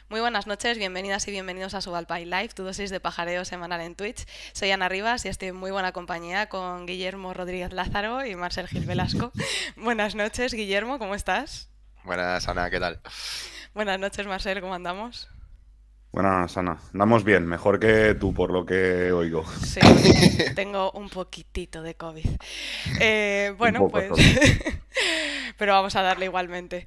Muy buenas noches, bienvenidas y bienvenidos a Subalpine Live, tu dosis de pajareo semanal en Twitch. Soy Ana Rivas y estoy en muy buena compañía con Guillermo Rodríguez Lázaro y Marcel Gil Velasco. Buenas noches, Guillermo, ¿cómo estás? Buenas, Ana, ¿qué tal? Buenas noches, Marcel, ¿cómo andamos? Buenas, Ana. Andamos bien, mejor que tú, por lo que oigo. Sí, porque tengo un poquitito de COVID. Un Bueno, poco pues... solo. pero vamos a darle igualmente.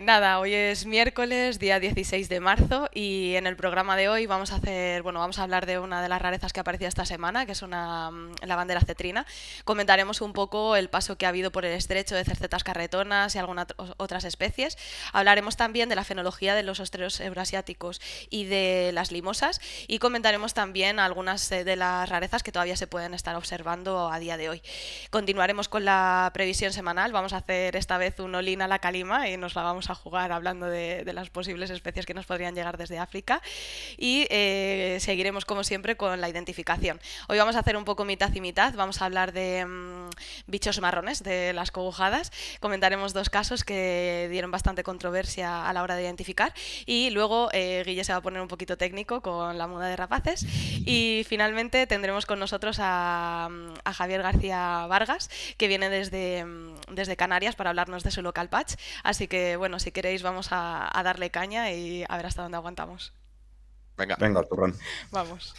Nada, hoy es miércoles, día 16 de marzo, y en el programa de hoy vamos a hacer, bueno, vamos a hablar de una de las rarezas que ha aparecido esta semana, que es una la bandera cetrina. Comentaremos un poco el paso que ha habido por el estrecho de cercetas carretonas y algunas otras especies. Hablaremos también de la fenología de los ostreros euroasiáticos y de las limosas, y comentaremos también algunas de las rarezas que todavía se pueden estar observando a día de hoy. Continuaremos con la previsión semanal, vamos a hacer esta vez un olín a la calima y nos la vamos a jugar hablando de las posibles especies que nos podrían llegar desde África, y seguiremos como siempre con la identificación. Hoy vamos a hacer un poco mitad y mitad, vamos a hablar de bichos marrones, de las cogujadas, comentaremos dos casos que dieron bastante controversia a la hora de identificar, y luego Guille se va a poner un poquito técnico con la muda de rapaces, y finalmente tendremos con nosotros a Javier García Vargas, que viene desde Canarias para hablarnos de su local patch. Así que bueno, si queréis vamos a darle caña y a ver hasta dónde aguantamos. Venga. Venga, turrón. Vamos.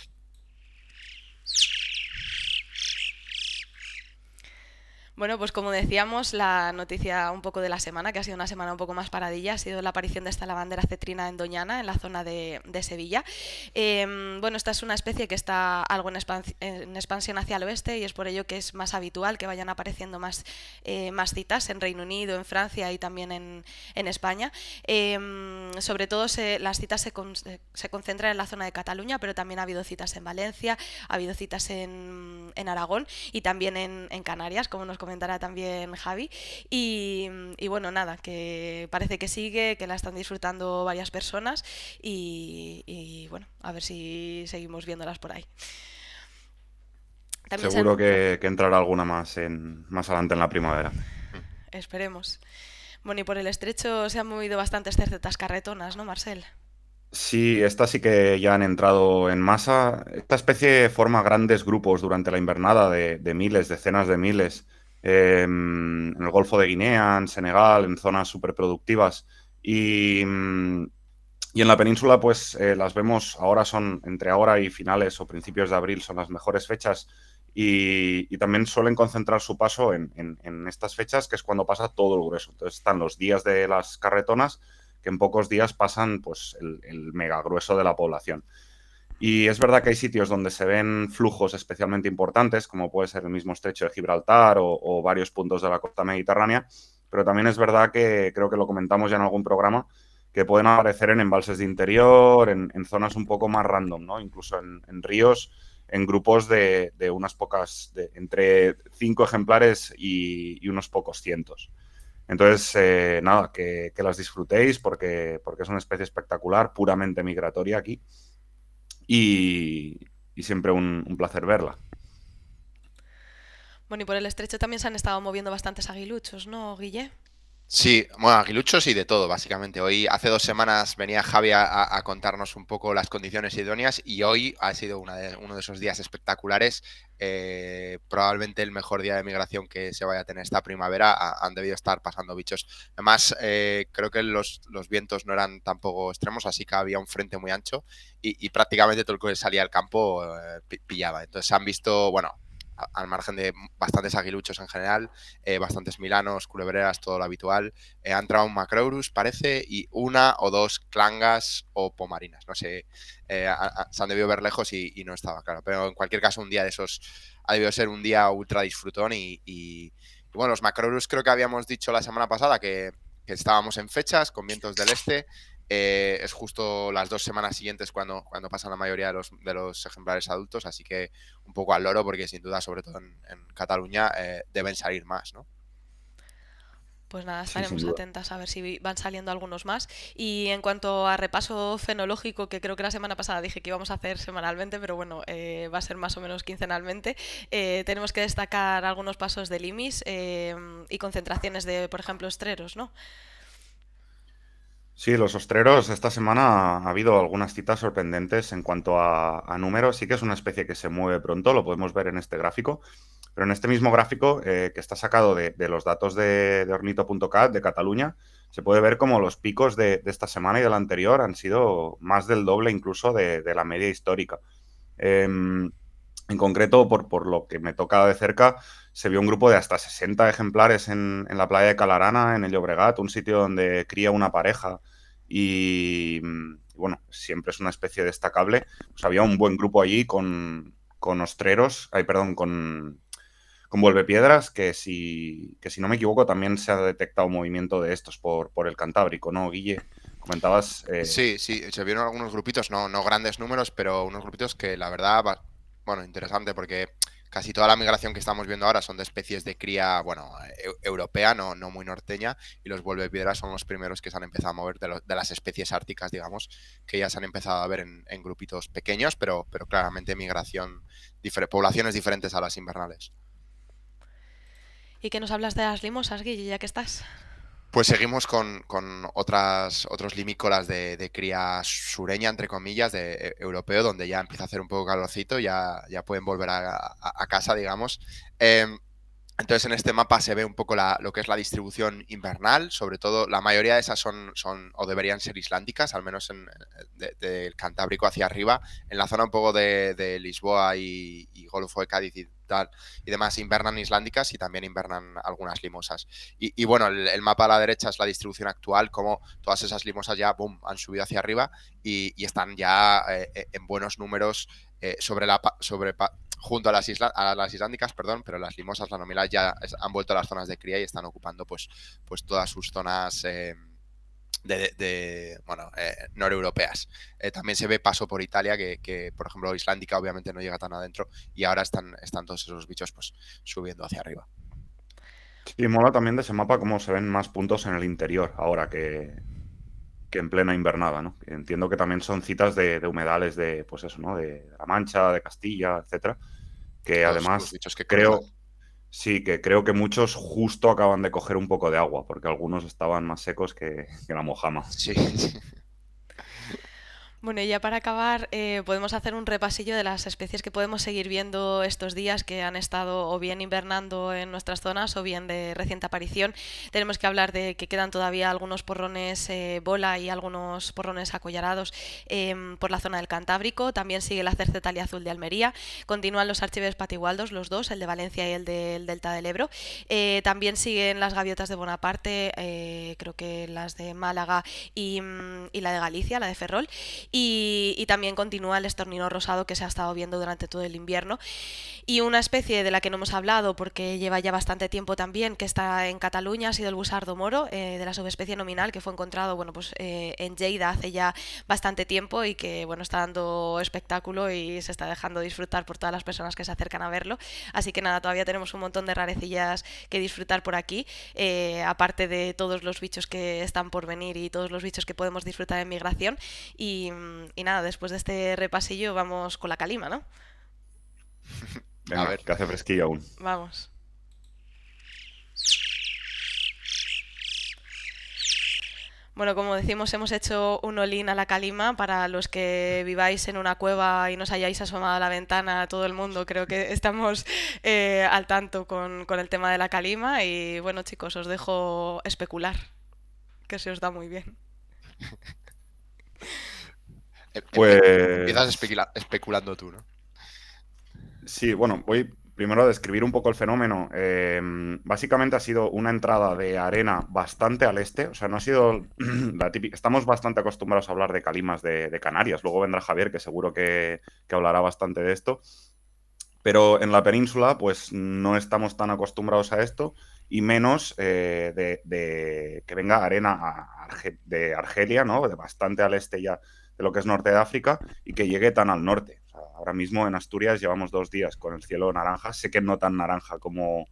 Bueno, pues como decíamos, la noticia un poco de la semana, que ha sido una semana un poco más paradilla, ha sido la aparición de esta lavandera cetrina en Doñana, en la zona de Sevilla. Bueno, esta es una especie que está algo en expansión hacia el oeste, y es por ello que es más habitual que vayan apareciendo más citas en Reino Unido, en Francia y también en España. Sobre todo las citas se concentran en la zona de Cataluña, pero también ha habido citas en Valencia, ha habido citas en Aragón y también en Canarias, como nos comentará también Javi. Y bueno, nada, que parece que sigue, que la están disfrutando varias personas, y bueno, a ver si seguimos viéndolas por ahí. También se han... Seguro que entrará alguna más adelante en la primavera. Esperemos. Bueno, y por el estrecho se han movido bastantes cercetas carretonas, ¿no, Marcel? Sí, estas sí que ya han entrado en masa. Esta especie forma grandes grupos durante la invernada de miles, decenas de miles, en el Golfo de Guinea, en Senegal, en zonas superproductivas. Y en la península, pues las vemos ahora, son entre ahora y finales o principios de abril, son las mejores fechas. Y también suelen concentrar su paso en estas fechas, que es cuando pasa todo el grueso. Entonces están los días de las carretonas, que en pocos días pasan pues el mega grueso de la población. Y es verdad que hay sitios donde se ven flujos especialmente importantes, como puede ser el mismo estrecho de Gibraltar o varios puntos de la costa mediterránea, pero también es verdad que creo que lo comentamos ya en algún programa, que pueden aparecer en embalses de interior, en zonas un poco más random, ¿no? Incluso en ríos, en grupos de unas pocas, entre 5 ejemplares y unos pocos cientos. Entonces, nada, que las disfrutéis porque es una especie espectacular, puramente migratoria aquí y, y siempre un placer verla. Bueno, y por el estrecho también se han estado moviendo bastantes aguiluchos, ¿no, Guille? Sí, bueno, aguiluchos y de todo, básicamente. Hoy, hace 2 semanas, venía Javi a contarnos un poco las condiciones idóneas y hoy ha sido uno de esos días espectaculares. Probablemente el mejor día de migración que se vaya a tener esta primavera. Han debido estar pasando bichos. Además, creo que los vientos no eran tampoco extremos, así que había un frente muy ancho y prácticamente todo el que salía al campo pillaba. Entonces se han visto, bueno, al margen de bastantes aguiluchos en general, bastantes milanos, culebreras, todo lo habitual. Ha entrado un macrourus, parece, y una o dos clangas o pomarinas. No sé, se han debido ver lejos y no estaba claro. Pero en cualquier caso, un día de esos ha debido ser un día ultra disfrutón. Y bueno, los macrourus creo que habíamos dicho la semana pasada que estábamos en fechas con vientos del este. Es justo las 2 semanas siguientes cuando pasan la mayoría de los ejemplares adultos, así que un poco al loro porque sin duda, sobre todo en Cataluña, deben salir más, ¿no? Pues nada, Sí, sin estaremos duda. atentas a ver si van saliendo algunos más. Y en cuanto a repaso fenológico, que creo que la semana pasada dije que íbamos a hacer semanalmente, pero bueno, va a ser más o menos quincenalmente, tenemos que destacar algunos pasos de limis y concentraciones de, por ejemplo, estreros, ¿no? Sí, los ostreros, esta semana ha habido algunas citas sorprendentes en cuanto a números. Sí que es una especie que se mueve pronto, lo podemos ver en este gráfico, pero en este mismo gráfico que está sacado de los datos de Ornito.cat de Cataluña, se puede ver como los picos de esta semana y de la anterior han sido más del doble incluso de la media histórica. En concreto, por lo que me toca de cerca, se vio un grupo de hasta 60 ejemplares en la playa de Calarana, en el Llobregat, un sitio donde cría una pareja y, bueno, siempre es una especie destacable. Pues había un buen grupo allí con ostreros, ay, perdón, con vuelvepiedras, que si no me equivoco también se ha detectado movimiento de estos por el Cantábrico, ¿no, Guille? Comentabas... Sí, sí, se vieron algunos grupitos, no grandes números, pero unos grupitos que la verdad, bueno, interesante porque casi toda la migración que estamos viendo ahora son de especies de cría, bueno, europea, no muy norteña, y los vuelvepiedras son los primeros que se han empezado a mover de las especies árticas, digamos, que ya se han empezado a ver en grupitos pequeños, pero claramente migración, poblaciones diferentes a las invernales. ¿Y qué nos hablas de las limosas, Guille, ya que estás? Pues seguimos con otros limícolas de cría sureña, entre comillas, de europeo, donde ya empieza a hacer un poco calorcito, ya pueden volver a casa, digamos. Em, entonces en este mapa se ve un poco lo que es la distribución invernal, sobre todo la mayoría de esas son o deberían ser islándicas, al menos del Cantábrico hacia arriba, en la zona un poco de Lisboa y Golfo de Cádiz y tal, y demás invernan islándicas y también invernan algunas limosas. Y bueno, el mapa a la derecha es la distribución actual, como todas esas limosas ya, boom, han subido hacia arriba y están ya en buenos números junto a las islándicas, perdón, pero las limosas, las nominales ya han vuelto a las zonas de cría y están ocupando pues todas sus zonas noreuropeas. También se ve paso por Italia, que, por ejemplo, Islándica obviamente no llega tan adentro y ahora están todos esos bichos pues subiendo hacia arriba. Sí, mola también de ese mapa cómo se ven más puntos en el interior ahora que en plena invernada, ¿no? Entiendo que también son citas de humedales de, pues eso, ¿no? De La Mancha, de Castilla, etcétera, que Los además bichos que cruzan. creo, sí, que creo que muchos justo acaban de coger un poco de agua, porque algunos estaban más secos que la mojama. Sí. Bueno, y ya para acabar, podemos hacer un repasillo de las especies que podemos seguir viendo estos días que han estado o bien invernando en nuestras zonas o bien de reciente aparición. Tenemos que hablar de que quedan todavía algunos porrones bola y algunos porrones acollarados por la zona del Cantábrico. También sigue la cercetalia azul de Almería. Continúan los archives patigualdos, los dos, el de Valencia y el del Delta del Ebro. También siguen las gaviotas de Bonaparte, creo que las de Málaga y la de Galicia, la de Ferrol. Y también continúa el estornino rosado que se ha estado viendo durante todo el invierno. Y una especie de la que no hemos hablado porque lleva ya bastante tiempo también, que está en Cataluña, ha sido el busardo moro, de la subespecie nominal, que fue encontrado en Lleida hace ya bastante tiempo y que está dando espectáculo y se está dejando disfrutar por todas las personas que se acercan a verlo. Así que nada, todavía tenemos un montón de rarecillas que disfrutar por aquí, aparte de todos los bichos que están por venir y todos los bichos que podemos disfrutar en migración. Y nada, después de este repasillo vamos con la calima, ¿no? A Venga, ver. que hace fresquillo aún. Vamos. Bueno, como decimos, hemos hecho un all-in a la calima. Para los que viváis en una cueva y nos hayáis asomado a la ventana, todo el mundo creo que estamos al tanto con el tema de la calima. Y bueno, chicos, os dejo especular, que se os da muy bien. Empiezas Pues especulando tú, ¿no? sí, bueno, voy primero a describir un poco el fenómeno. Básicamente ha sido una entrada de arena bastante al este, o sea, no ha sido la típica. Estamos bastante acostumbrados a hablar de calimas de Canarias, luego vendrá Javier, que seguro que hablará bastante de esto, pero en la península, pues no estamos tan acostumbrados a esto y menos de que venga arena de Argelia, ¿no? De bastante al este ya de lo que es norte de África y que llegue tan al norte. O sea, ahora mismo en Asturias llevamos 2 días con el cielo naranja, sé que no tan naranja como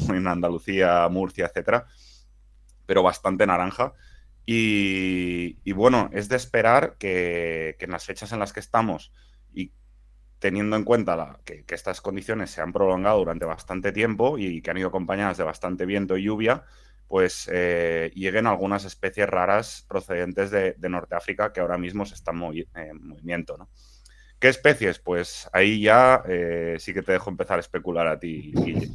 en Andalucía, Murcia, etcétera, pero bastante naranja. Y bueno, es de esperar que en las fechas en las que estamos y teniendo en cuenta que estas condiciones se han prolongado durante bastante tiempo y que han ido acompañadas de bastante viento y lluvia, pues lleguen algunas especies raras procedentes de Norte África que ahora mismo se están en movimiento, ¿no? ¿Qué especies? Pues ahí ya sí que te dejo empezar a especular a ti, Guille.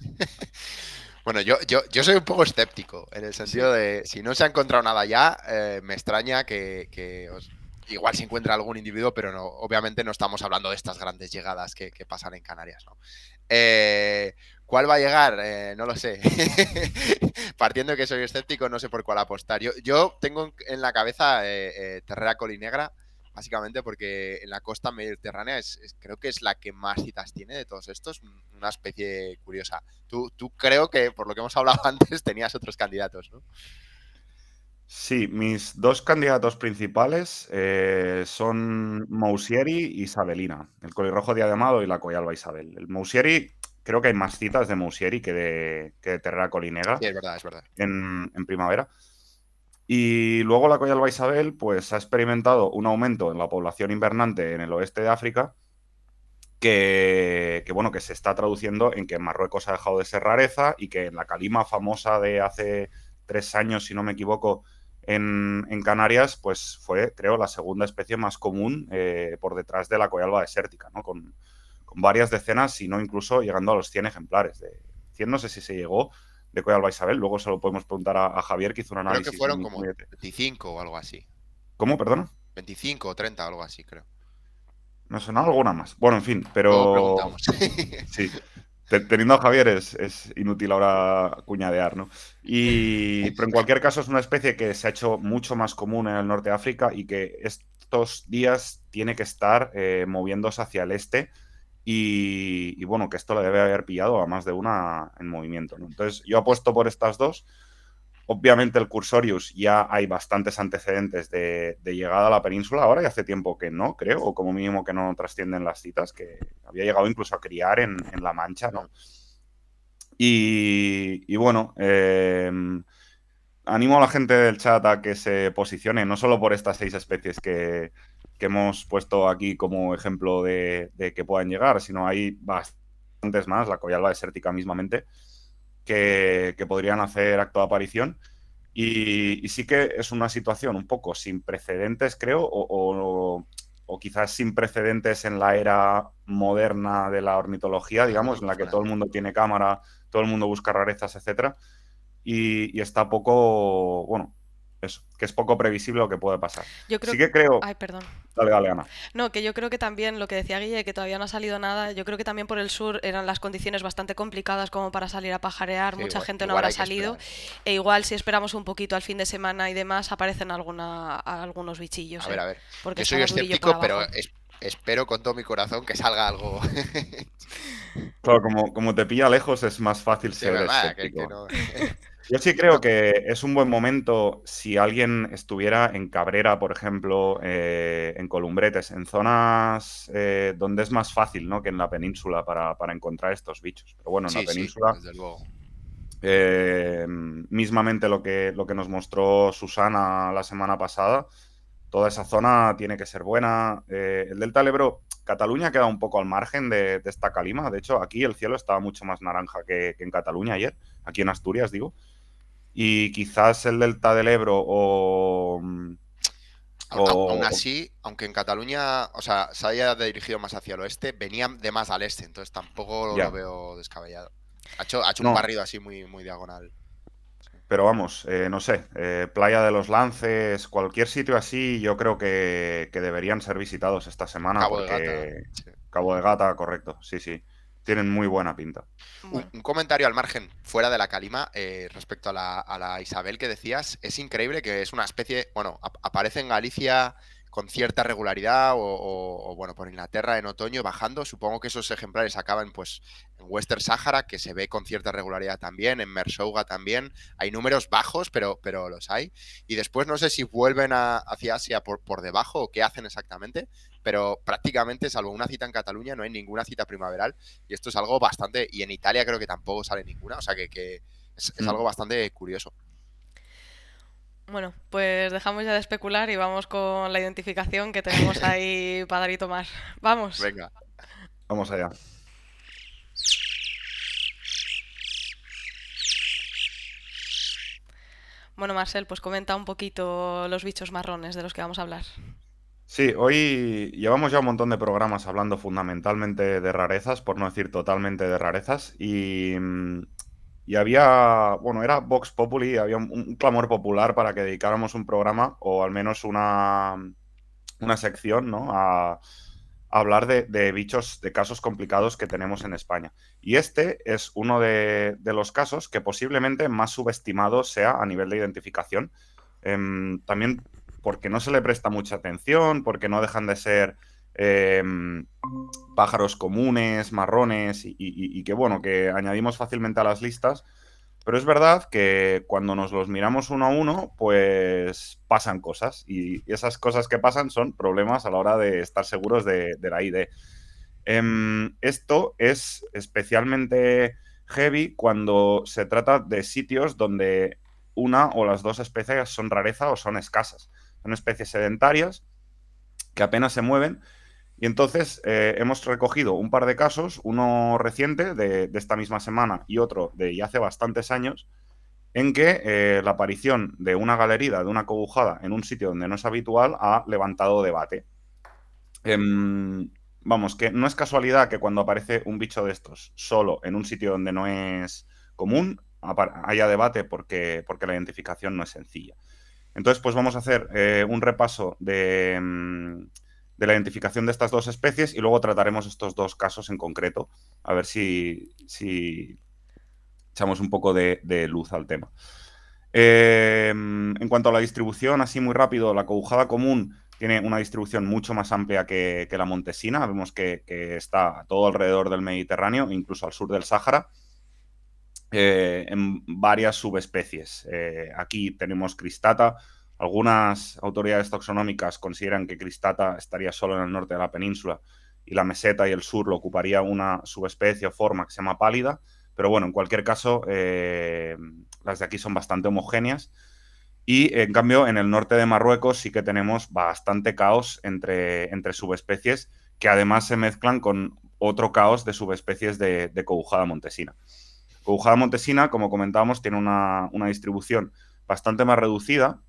Bueno, yo soy un poco escéptico, en el sentido Sí. de, si no se ha encontrado nada ya, me extraña igual se encuentra algún individuo, pero no, obviamente no estamos hablando de estas grandes llegadas que pasan en Canarias, ¿no? ¿Cuál va a llegar? No lo sé. Partiendo de que soy escéptico, no sé por cuál apostar. Yo tengo en la cabeza Terrera colinegra, básicamente porque en la costa mediterránea creo que es la que más citas tiene de todos estos, una especie curiosa. Tú creo que, por lo que hemos hablado antes, tenías otros candidatos, ¿no? Sí, mis dos candidatos principales son Mousieri y Isabelina, el colirrojo diademado y la coyalba Isabel. El Mousieri, creo que hay más citas de Mousieri que de Terrera colinegra Sí, es verdad, es verdad. en primavera. Y luego la coyalba Isabel, pues ha experimentado un aumento en la población invernante en el oeste de África bueno, que se está traduciendo en que en Marruecos ha dejado de ser rareza y que en la calima famosa de hace 3 años, si no me equivoco, en Canarias, pues fue, creo, la segunda especie más común por detrás de la coyalba desértica, ¿no? Con varias decenas, si no incluso llegando a los 100 ejemplares. 100 no sé si se llegó de coyalba Isabel, luego se lo podemos preguntar a Javier, que hizo un Creo que análisis fueron muy... como 25 o algo así. ¿Cómo, perdona? 25 o 30 o algo así, creo. Me sonaba alguna más. Bueno, en fin, Luego pero preguntamos. sí. Teniendo a Javier es inútil ahora cuñadear, ¿no? Pero en cualquier caso es una especie que se ha hecho mucho más común en el norte de África y que estos días tiene que estar moviéndose hacia el este y bueno, que esto le debe haber pillado a más de una en movimiento, ¿no? Entonces yo apuesto por estas dos. Obviamente el Cursorius ya hay bastantes antecedentes de llegada a la península ahora y hace tiempo que no, creo, o como mínimo que no trascienden las citas, que había llegado incluso a criar en La Mancha, ¿no? Y bueno, animo a la gente del chat a que se posicione, no solo por estas 6 especies que hemos puesto aquí como ejemplo de que puedan llegar, sino hay bastantes más, la coyalba desértica mismamente, que podrían hacer acto de aparición. Y sí que es una situación un poco sin precedentes, creo, o quizás sin precedentes en la era moderna de la ornitología, digamos, en la que todo el mundo tiene cámara, todo el mundo busca rarezas, etcétera. Y está poco, bueno, eso, que es poco previsible lo que puede pasar. Yo creo... Sí que creo... Ay, perdón. Dale, Ana. No, que yo creo que también lo que decía Guille, que todavía no ha salido nada, yo creo que también por el sur eran las condiciones bastante complicadas como para salir a pajarear, Sí, mucha gente no igual habrá hay que salido, esperar. e igual si esperamos un poquito al fin de semana y demás, aparecen algunos bichillos, A ver. porque Yo soy estaba durillo por escéptico, pero abajo. espero con todo mi corazón que salga algo. Claro, como te pilla lejos es más fácil Sí, ser verdad, que escéptico. no. Yo sí creo que es un buen momento si alguien estuviera en Cabrera, por ejemplo, en Columbretes, en zonas donde es más fácil, ¿no?, que en la península para encontrar estos bichos. Pero bueno, en la Sí, península, desde luego. mismamente lo que nos mostró Susana la semana pasada, toda esa zona tiene que ser buena. El Delta del Ebro, Cataluña queda un poco al margen de esta calima. De hecho, aquí el cielo estaba mucho más naranja que en Cataluña ayer, aquí en Asturias, digo. Y quizás el Delta del Ebro Aún o así, aunque en Cataluña, o sea, se haya dirigido más hacia el oeste, venían de más al este, entonces tampoco lo ya. veo descabellado. Ha hecho un No, barrido así muy, muy diagonal. Sí. pero vamos, no sé, Playa de los Lances, cualquier sitio así, yo creo que deberían ser visitados esta semana Cabo de Gata. porque Sí. Cabo de Gata, correcto, sí, sí, tienen muy buena pinta. Bueno, Un comentario al margen, fuera de la calima, respecto a la Isabel que decías, es increíble que es una especie, bueno, aparece en Galicia con cierta regularidad o, bueno, por Inglaterra en otoño bajando. Supongo que esos ejemplares acaban pues en Western Sahara, que se ve con cierta regularidad también, en Mersouga también. Hay números bajos, pero los hay. Y después no sé si vuelven hacia Asia por debajo o qué hacen exactamente, pero prácticamente, salvo una cita en Cataluña, no hay ninguna cita primaveral. Y esto es algo bastante... Y en Italia creo que tampoco sale ninguna. O sea que es Mm. algo bastante curioso. bueno, pues dejamos ya de especular y vamos con la identificación que tenemos ahí para dar y tomar. Vamos. Venga. Vamos allá. Bueno, Marcel, pues comenta un poquito los bichos marrones de los que vamos a hablar. Sí, hoy llevamos ya un montón de programas hablando fundamentalmente de rarezas, por no decir totalmente de rarezas, y había, bueno, era Vox Populi, había un clamor popular para que dedicáramos un programa o al menos una sección, ¿no? A hablar de bichos, de casos complicados que tenemos en España. Y este es uno de los casos que posiblemente más subestimado sea a nivel de identificación. También porque no se le presta mucha atención, porque no dejan de ser pájaros comunes, marrones y que, bueno, que añadimos fácilmente a las listas. Pero es verdad que cuando nos los miramos uno a uno, pues pasan cosas. Y esas cosas que pasan son problemas a la hora de estar seguros de la ID. Esto es especialmente heavy cuando se trata de sitios donde una o las dos especies son rareza o son escasas. Son especies sedentarias que apenas se mueven. Y entonces hemos recogido un par de casos, uno reciente de esta misma semana y otro de ya hace bastantes años, en que la aparición de una galerida, de una cobujada en un sitio donde no es habitual, ha levantado debate. Vamos, que no es casualidad que cuando aparece un bicho de estos solo en un sitio donde no es común, haya debate porque la identificación no es sencilla. Entonces, pues vamos a hacer un repaso de la identificación de estas dos especies y luego trataremos estos dos casos en concreto, a ver si echamos un poco de luz al tema. En cuanto a la distribución, así muy rápido, la cobujada común tiene una distribución mucho más amplia que la montesina. Vemos que está todo alrededor del Mediterráneo, incluso al sur del Sáhara, en varias subespecies. Aquí tenemos cristata. Algunas autoridades taxonómicas consideran que cristata estaría solo en el norte de la península y la meseta y el sur lo ocuparía una subespecie o forma que se llama pálida. Pero bueno, en cualquier caso, las de aquí son bastante homogéneas. Y en cambio, en el norte de Marruecos sí que tenemos bastante caos entre subespecies que además se mezclan con otro caos de subespecies de cobujada montesina. Cobujada montesina, como comentábamos, tiene una distribución bastante más reducida.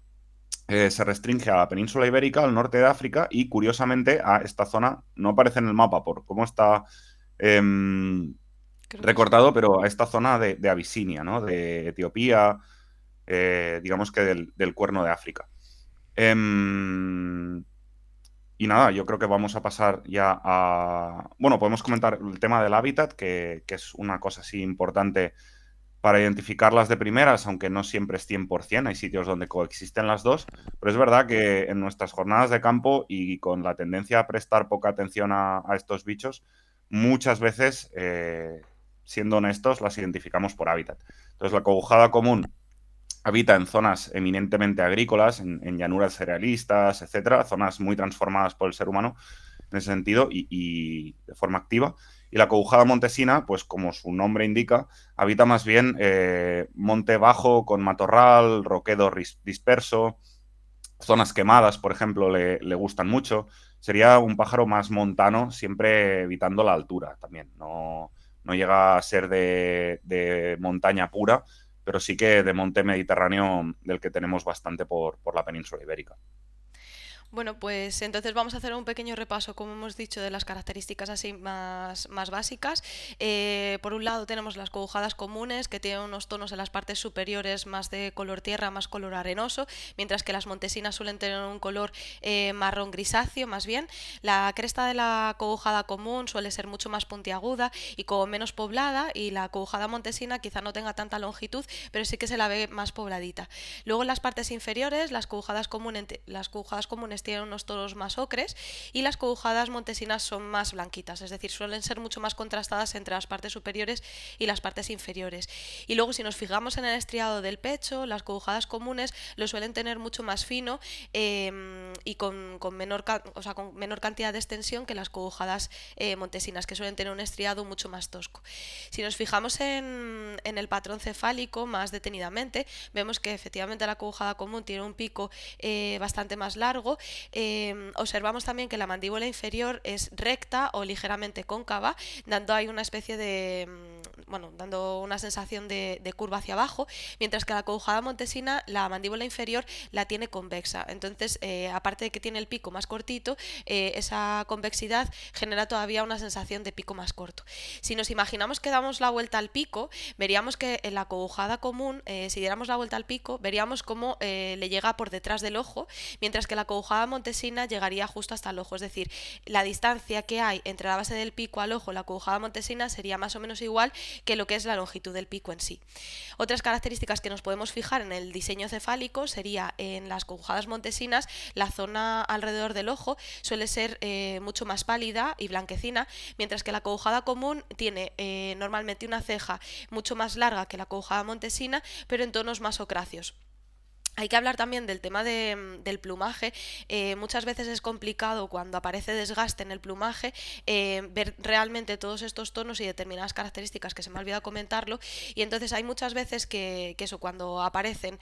Se restringe a la península ibérica, al norte de África y, curiosamente, a esta zona, no aparece en el mapa por cómo está Creo que sí. recortado, pero a esta zona de Abisinia, ¿no? De Etiopía, digamos que del Cuerno de África. Y nada, yo creo que vamos a pasar ya a... Bueno, podemos comentar el tema del hábitat, que es una cosa así importante para identificarlas de primeras, aunque no siempre es 100%, hay sitios donde coexisten las dos, pero es verdad que en nuestras jornadas de campo y con la tendencia a prestar poca atención a estos bichos, muchas veces, siendo honestos, las identificamos por hábitat. Entonces, la cobujada común habita en zonas eminentemente agrícolas, en llanuras cerealistas, etcétera, zonas muy transformadas por el ser humano en ese sentido y de forma activa. Y la cobujada montesina, pues como su nombre indica, habita más bien monte bajo con matorral, roquedo disperso, zonas quemadas, por ejemplo, le gustan mucho. Sería un pájaro más montano, siempre evitando la altura también. No llega a ser de montaña pura, pero sí que de monte mediterráneo del que tenemos bastante por la península ibérica. Bueno, pues entonces vamos a hacer un pequeño repaso, como hemos dicho, de las características así más básicas. Por un lado tenemos las cobujadas comunes, que tienen unos tonos en las partes superiores más de color tierra, más color arenoso, mientras que las montesinas suelen tener un color marrón grisáceo, más bien. La cresta de la cobujada común suele ser mucho más puntiaguda y como menos poblada, y la cobujada montesina quizá no tenga tanta longitud, pero sí que se la ve más pobladita. Luego en las partes inferiores, las cobujadas comunes tienen unos tonos más ocres y las cobujadas montesinas son más blanquitas, es decir, suelen ser mucho más contrastadas entre las partes superiores y las partes inferiores. Y luego, si nos fijamos en el estriado del pecho, las cobujadas comunes lo suelen tener mucho más fino y con menor cantidad de extensión que las cobujadas montesinas, que suelen tener un estriado mucho más tosco. Si nos fijamos en el patrón cefálico más detenidamente, vemos que efectivamente la cobujada común tiene un pico bastante más largo observamos también que la mandíbula inferior es recta o ligeramente cóncava, dando ahí una especie de, dando una sensación de curva hacia abajo, mientras que la acobujada montesina, la mandíbula inferior la tiene convexa. Entonces, aparte de que tiene el pico más cortito, esa convexidad genera todavía una sensación de pico más corto. Si nos imaginamos que damos la vuelta al pico, veríamos que en la acobujada común, si diéramos la vuelta al pico, veríamos cómo le llega por detrás del ojo, mientras que la acobujada montesina llegaría justo hasta el ojo. Es decir, la distancia que hay entre la base del pico al ojo, la acobujada montesina, sería más o menos igual que lo que es la longitud del pico en sí. Otras características que nos podemos fijar en el diseño cefálico sería en las acobujadas montesinas, la zona alrededor del ojo suele ser mucho más pálida y blanquecina, mientras que la acobujada común tiene normalmente una ceja mucho más larga que la acobujada montesina, pero en tonos más ocráceos. Hay que hablar también del tema del plumaje. Muchas veces es complicado cuando aparece desgaste en el plumaje ver realmente todos estos tonos y determinadas características, que se me ha olvidado comentarlo, y entonces hay muchas veces que eso, cuando aparecen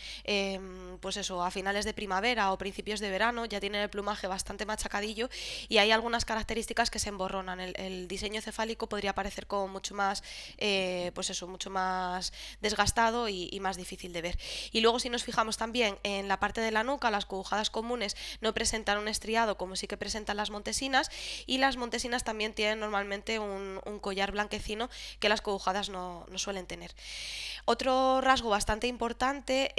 pues eso, a finales de primavera o principios de verano, ya tienen el plumaje bastante machacadillo y hay algunas características que se emborronan. El diseño cefálico podría parecer como mucho más pues eso, mucho más desgastado y más difícil de ver. Y luego, si nos fijamos también en la parte de la nuca, las acobujadas comunes no presentan un estriado como sí que presentan las montesinas, y las montesinas también tienen normalmente un collar blanquecino que las acobujadas no suelen tener. Otro rasgo bastante importante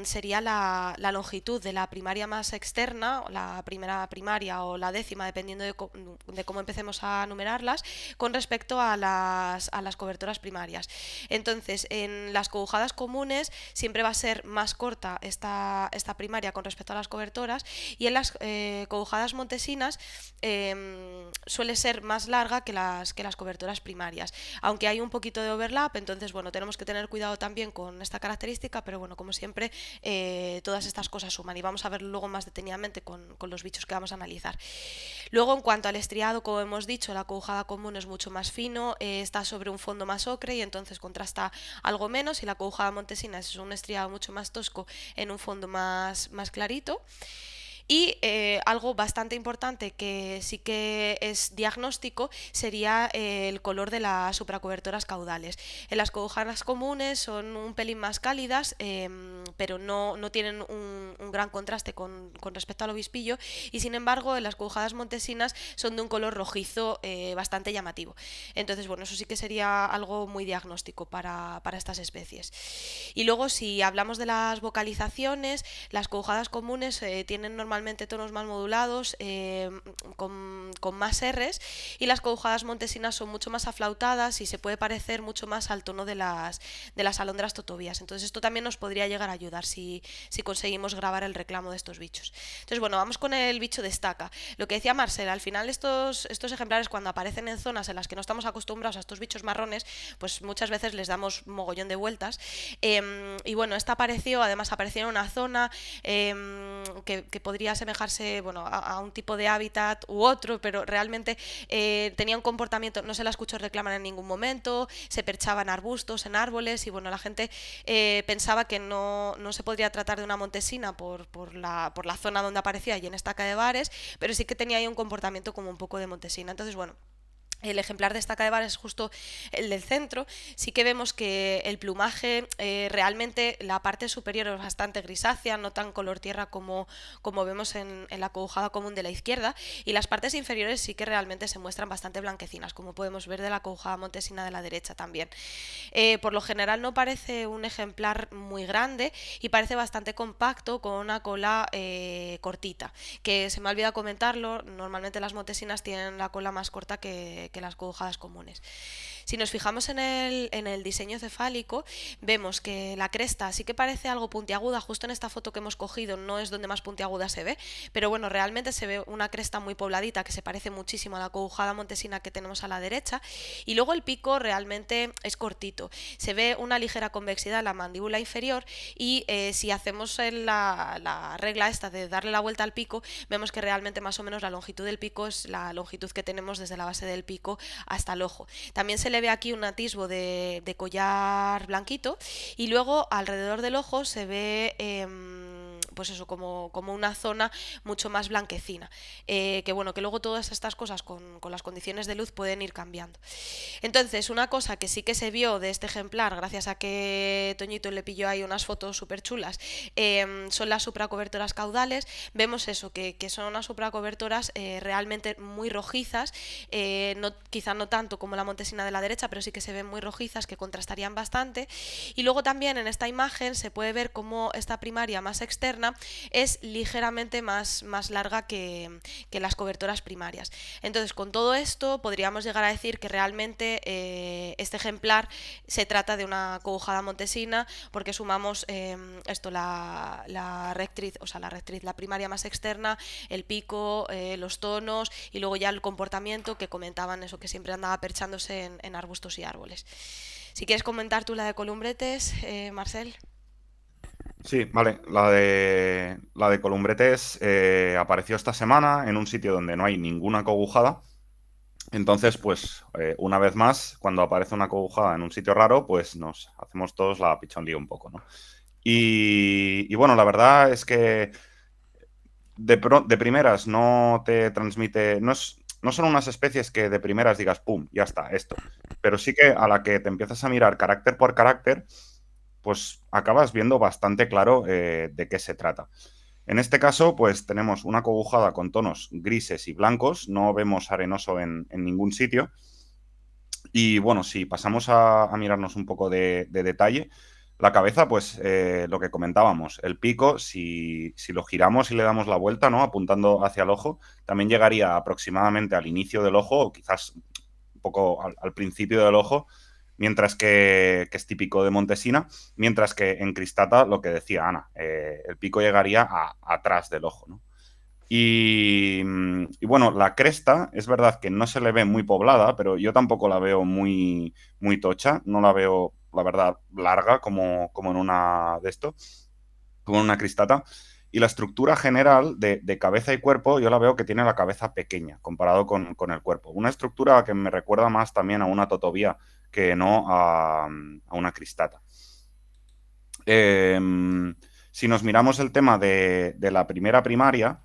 sería la longitud de la primaria más externa, la primera primaria o la décima, dependiendo de cómo empecemos a numerarlas, con respecto a las cobertoras primarias. Entonces, en las cobujadas comunes siempre va a ser más corta esta primaria con respecto a las cobertoras, y en las cobujadas montesinas suele ser más larga que las cobertoras primarias, aunque hay un poquito de overlap. Entonces, bueno, tenemos que tener cuidado también con esta característica, pero bueno, como siempre, todas estas cosas suman, y vamos a verlo luego más detenidamente con los bichos que vamos a analizar. Luego, en cuanto al estriado, como hemos dicho, la acobujada común es mucho más fino, está sobre un fondo más ocre y entonces contrasta algo menos, y la acobujada montesina es un estriado mucho más tosco en un fondo más clarito. Y algo bastante importante que sí que es diagnóstico sería el color de las supracobertoras caudales. En las cobujadas comunes son un pelín más cálidas, pero no tienen un gran contraste con respecto al obispillo, y sin embargo en las cobujadas montesinas son de un color rojizo bastante llamativo. Entonces, bueno, eso sí que sería algo muy diagnóstico para estas especies. Y luego, si hablamos de las vocalizaciones, las cobujadas comunes tienen normalmente tonos más modulados, con más R's, y las cobujadas montesinas son mucho más aflautadas y se puede parecer mucho más al tono de las alondras totobias. Entonces, esto también nos podría llegar a ayudar si conseguimos grabar el reclamo de estos bichos. Entonces, bueno, vamos con el bicho destaca. Lo que decía Marcel, al final estos ejemplares, cuando aparecen en zonas en las que no estamos acostumbrados a estos bichos marrones, pues muchas veces les damos mogollón de vueltas. Y bueno, esta además apareció en una zona que podría asemejarse, bueno, a un tipo de hábitat u otro, pero realmente tenía un comportamiento, no se la escuchó reclamar en ningún momento, se perchaba en arbustos, en árboles, y bueno, la gente pensaba que no se podría tratar de una montesina por la zona donde aparecía y en estaca de bares, pero sí que tenía ahí un comportamiento como un poco de montesina. Entonces, bueno, el ejemplar de estaca de bares es justo el del centro. Sí que vemos que el plumaje, realmente la parte superior es bastante grisácea, no tan color tierra como vemos en la acobujada común de la izquierda, y las partes inferiores sí que realmente se muestran bastante blanquecinas, como podemos ver de la acobujada montesina de la derecha también. Por lo general no parece un ejemplar muy grande y parece bastante compacto, con una cola cortita, que se me ha olvidado comentarlo, normalmente las montesinas tienen la cola más corta que las cobujadas comunes. Si nos fijamos en el diseño cefálico, vemos que la cresta sí que parece algo puntiaguda. Justo en esta foto que hemos cogido no es donde más puntiaguda se ve, pero bueno, realmente se ve una cresta muy pobladita que se parece muchísimo a la acobujada montesina que tenemos a la derecha, y luego el pico realmente es cortito. Se ve una ligera convexidad en la mandíbula inferior, y si hacemos la regla esta de darle la vuelta al pico, vemos que realmente más o menos la longitud del pico es la longitud que tenemos desde la base del pico hasta el ojo. También se le ve aquí un atisbo de collar blanquito, y luego alrededor del ojo se ve pues eso, como una zona mucho más blanquecina. Que bueno, que luego todas estas cosas con las condiciones de luz pueden ir cambiando. Entonces, una cosa que sí que se vio de este ejemplar, gracias a que Toñito le pilló ahí unas fotos súper chulas, son las supracobertoras caudales. Vemos eso, que son unas supracobertoras realmente muy rojizas, quizá no tanto como la Montesina de la derecha, pero sí que se ven muy rojizas, que contrastarían bastante. Y luego también en esta imagen se puede ver cómo esta primaria más externa es ligeramente más larga que las cobertoras primarias. Entonces, con todo esto podríamos llegar a decir que realmente este ejemplar se trata de una cobujada montesina, porque sumamos la rectriz, o sea, la primaria más externa, el pico, los tonos y luego ya el comportamiento, que comentaban eso, que siempre andaba perchándose en arbustos y árboles. Si quieres comentar tú la de columbretes, Marcel. Sí, vale. La de columbretes apareció esta semana en un sitio donde no hay ninguna acogujada. Entonces, pues, una vez más, cuando aparece una acogujada en un sitio raro, pues nos hacemos todos la pichón un poco, ¿no? Y bueno, la verdad es que de primeras no te transmite, no son unas especies que de primeras digas, pum, ya está, esto. Pero sí que a la que te empiezas a mirar carácter por carácter, pues acabas viendo bastante claro de qué se trata. En este caso, pues tenemos una cobujada con tonos grises y blancos, no vemos arenoso en ningún sitio. Y bueno, si pasamos a mirarnos un poco de detalle, la cabeza, pues lo que comentábamos, el pico, si lo giramos y le damos la vuelta, ¿no? Apuntando hacia el ojo, también llegaría aproximadamente al inicio del ojo, o quizás un poco al principio del ojo, mientras que es típico de Montesina, mientras que en Cristata, lo que decía Ana, el pico llegaría atrás del ojo, ¿no? Y bueno, la cresta es verdad que no se le ve muy poblada, pero yo tampoco la veo muy, muy tocha, no la veo, la verdad, larga como en una de esto, como en una cristata. Y la estructura general de cabeza y cuerpo, yo la veo que tiene la cabeza pequeña comparado con el cuerpo. Una estructura que me recuerda más también a una totobía que no a una cristata. Si nos miramos el tema de la primera primaria,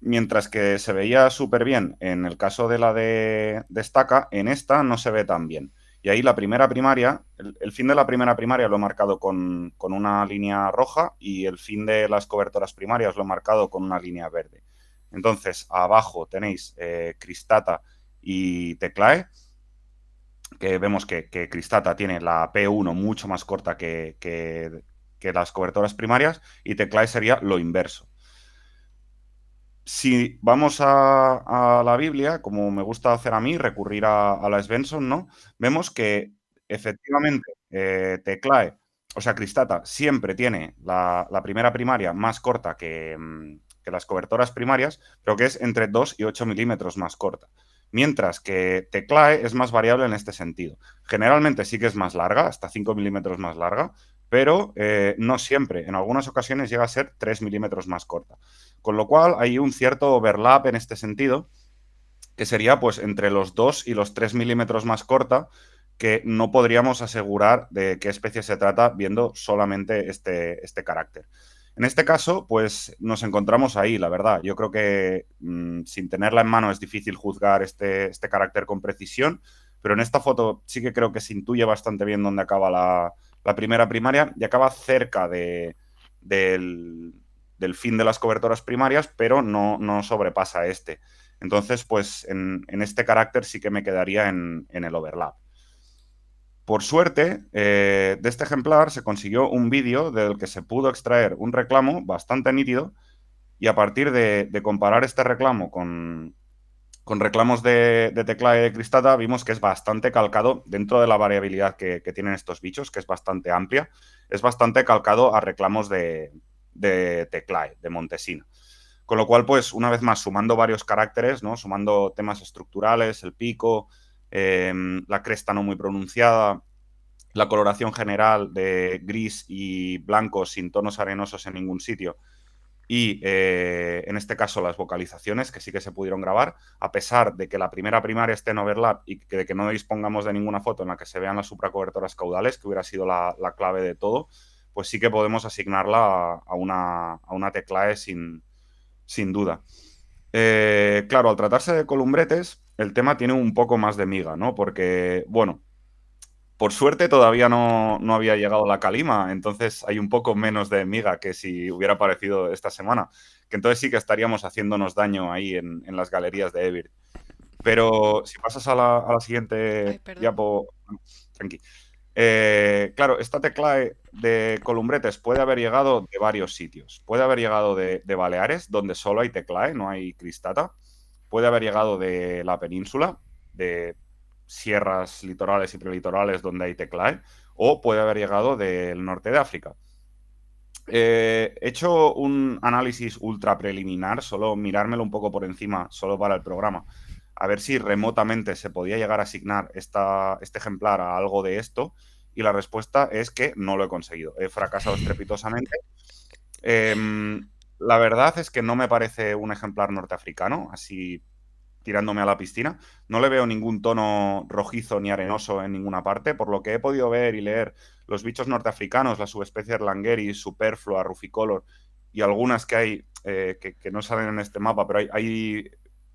mientras que se veía súper bien en el caso de la de estaca, en esta no se ve tan bien. Y ahí la primera primaria, el fin de la primera primaria lo he marcado con una línea roja y el fin de las cobertoras primarias lo he marcado con una línea verde. Entonces, abajo tenéis Cristata y Teclae, que vemos que Cristata tiene la P1 mucho más corta que las cobertoras primarias y Teclae sería lo inverso. Si vamos a la Biblia, como me gusta hacer a mí, recurrir a la Svensson, ¿no? Vemos que efectivamente Teclae, o sea, Cristata, siempre tiene la primera primaria más corta que las cobertoras primarias, pero que es entre 2 y 8 milímetros más corta. Mientras que Teclae es más variable en este sentido. Generalmente sí que es más larga, hasta 5 milímetros más larga, pero no siempre. En algunas ocasiones llega a ser 3 milímetros más corta. Con lo cual hay un cierto overlap en este sentido, que sería pues entre los 2 y los 3 milímetros más corta, que no podríamos asegurar de qué especie se trata viendo solamente este carácter. En este caso, pues nos encontramos ahí, la verdad. Yo creo que sin tenerla en mano es difícil juzgar este carácter con precisión, pero en esta foto sí que creo que se intuye bastante bien dónde acaba la primera primaria y acaba cerca del fin de las cobertoras primarias, pero no sobrepasa este. Entonces, pues en este carácter sí que me quedaría en el overlap. Por suerte, de este ejemplar se consiguió un vídeo del que se pudo extraer un reclamo bastante nítido y a partir de comparar este reclamo con reclamos de Teclae y de Cristata vimos que es bastante calcado dentro de la variabilidad que tienen estos bichos, que es bastante amplia, es bastante calcado a reclamos de Teclae, de Montesina. Con lo cual, pues, una vez más, sumando varios caracteres, ¿no? Sumando temas estructurales, el pico, la cresta no muy pronunciada, la coloración general de gris y blanco sin tonos arenosos en ningún sitio y, en este caso, las vocalizaciones, que sí que se pudieron grabar, a pesar de que la primera primaria esté en overlap y de que no dispongamos de ninguna foto en la que se vean las supracobertoras caudales, que hubiera sido la clave de todo, pues sí que podemos asignarla a una teclae sin duda. Claro, al tratarse de columbretes, el tema tiene un poco más de miga, ¿no? Porque, bueno, por suerte todavía no había llegado la calima, entonces hay un poco menos de miga que si hubiera aparecido esta semana, que entonces sí que estaríamos haciéndonos daño ahí en las galerías de Evir. Pero si pasas a la siguiente Ay, perdón. diapo, tranqui. Claro, esta tecla de columbretes puede haber llegado de varios sitios. Puede haber llegado de Baleares, donde solo hay teclae, no hay cristata. Puede haber llegado de la península, de sierras litorales y prelitorales donde hay teclae, o puede haber llegado del norte de África. He hecho un análisis ultra preliminar, solo mirármelo un poco por encima, solo para el programa, a ver si remotamente se podía llegar a asignar este ejemplar a algo de esto, y la respuesta es que no lo he conseguido. He fracasado estrepitosamente. La verdad es que no me parece un ejemplar norteafricano, así tirándome a la piscina. No le veo ningún tono rojizo ni arenoso en ninguna parte. Por lo que he podido ver y leer, los bichos norteafricanos, la subespecie Erlangeris, Superflua, Ruficolor y algunas que hay que no salen en este mapa, pero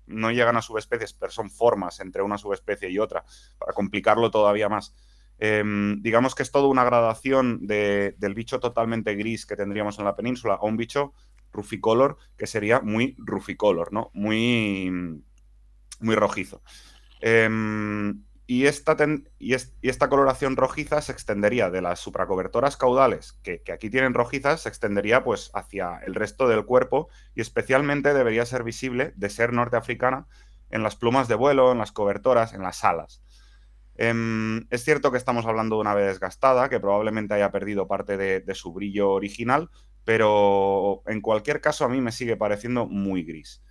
no llegan a subespecies, pero son formas entre una subespecie y otra, para complicarlo todavía más. Digamos que es toda una gradación del bicho totalmente gris que tendríamos en la península a un bicho ruficolor que sería muy ruficolor, ¿no? Muy rojizo. Y esta coloración rojiza se extendería de las supracobertoras caudales, que aquí tienen rojizas, se extendería pues hacia el resto del cuerpo, y especialmente debería ser visible, de ser norteafricana, en las plumas de vuelo, en las cobertoras, en las alas. Es cierto que estamos hablando de una ave desgastada, que probablemente haya perdido parte de su brillo original, pero en cualquier caso a mí me sigue pareciendo muy gris.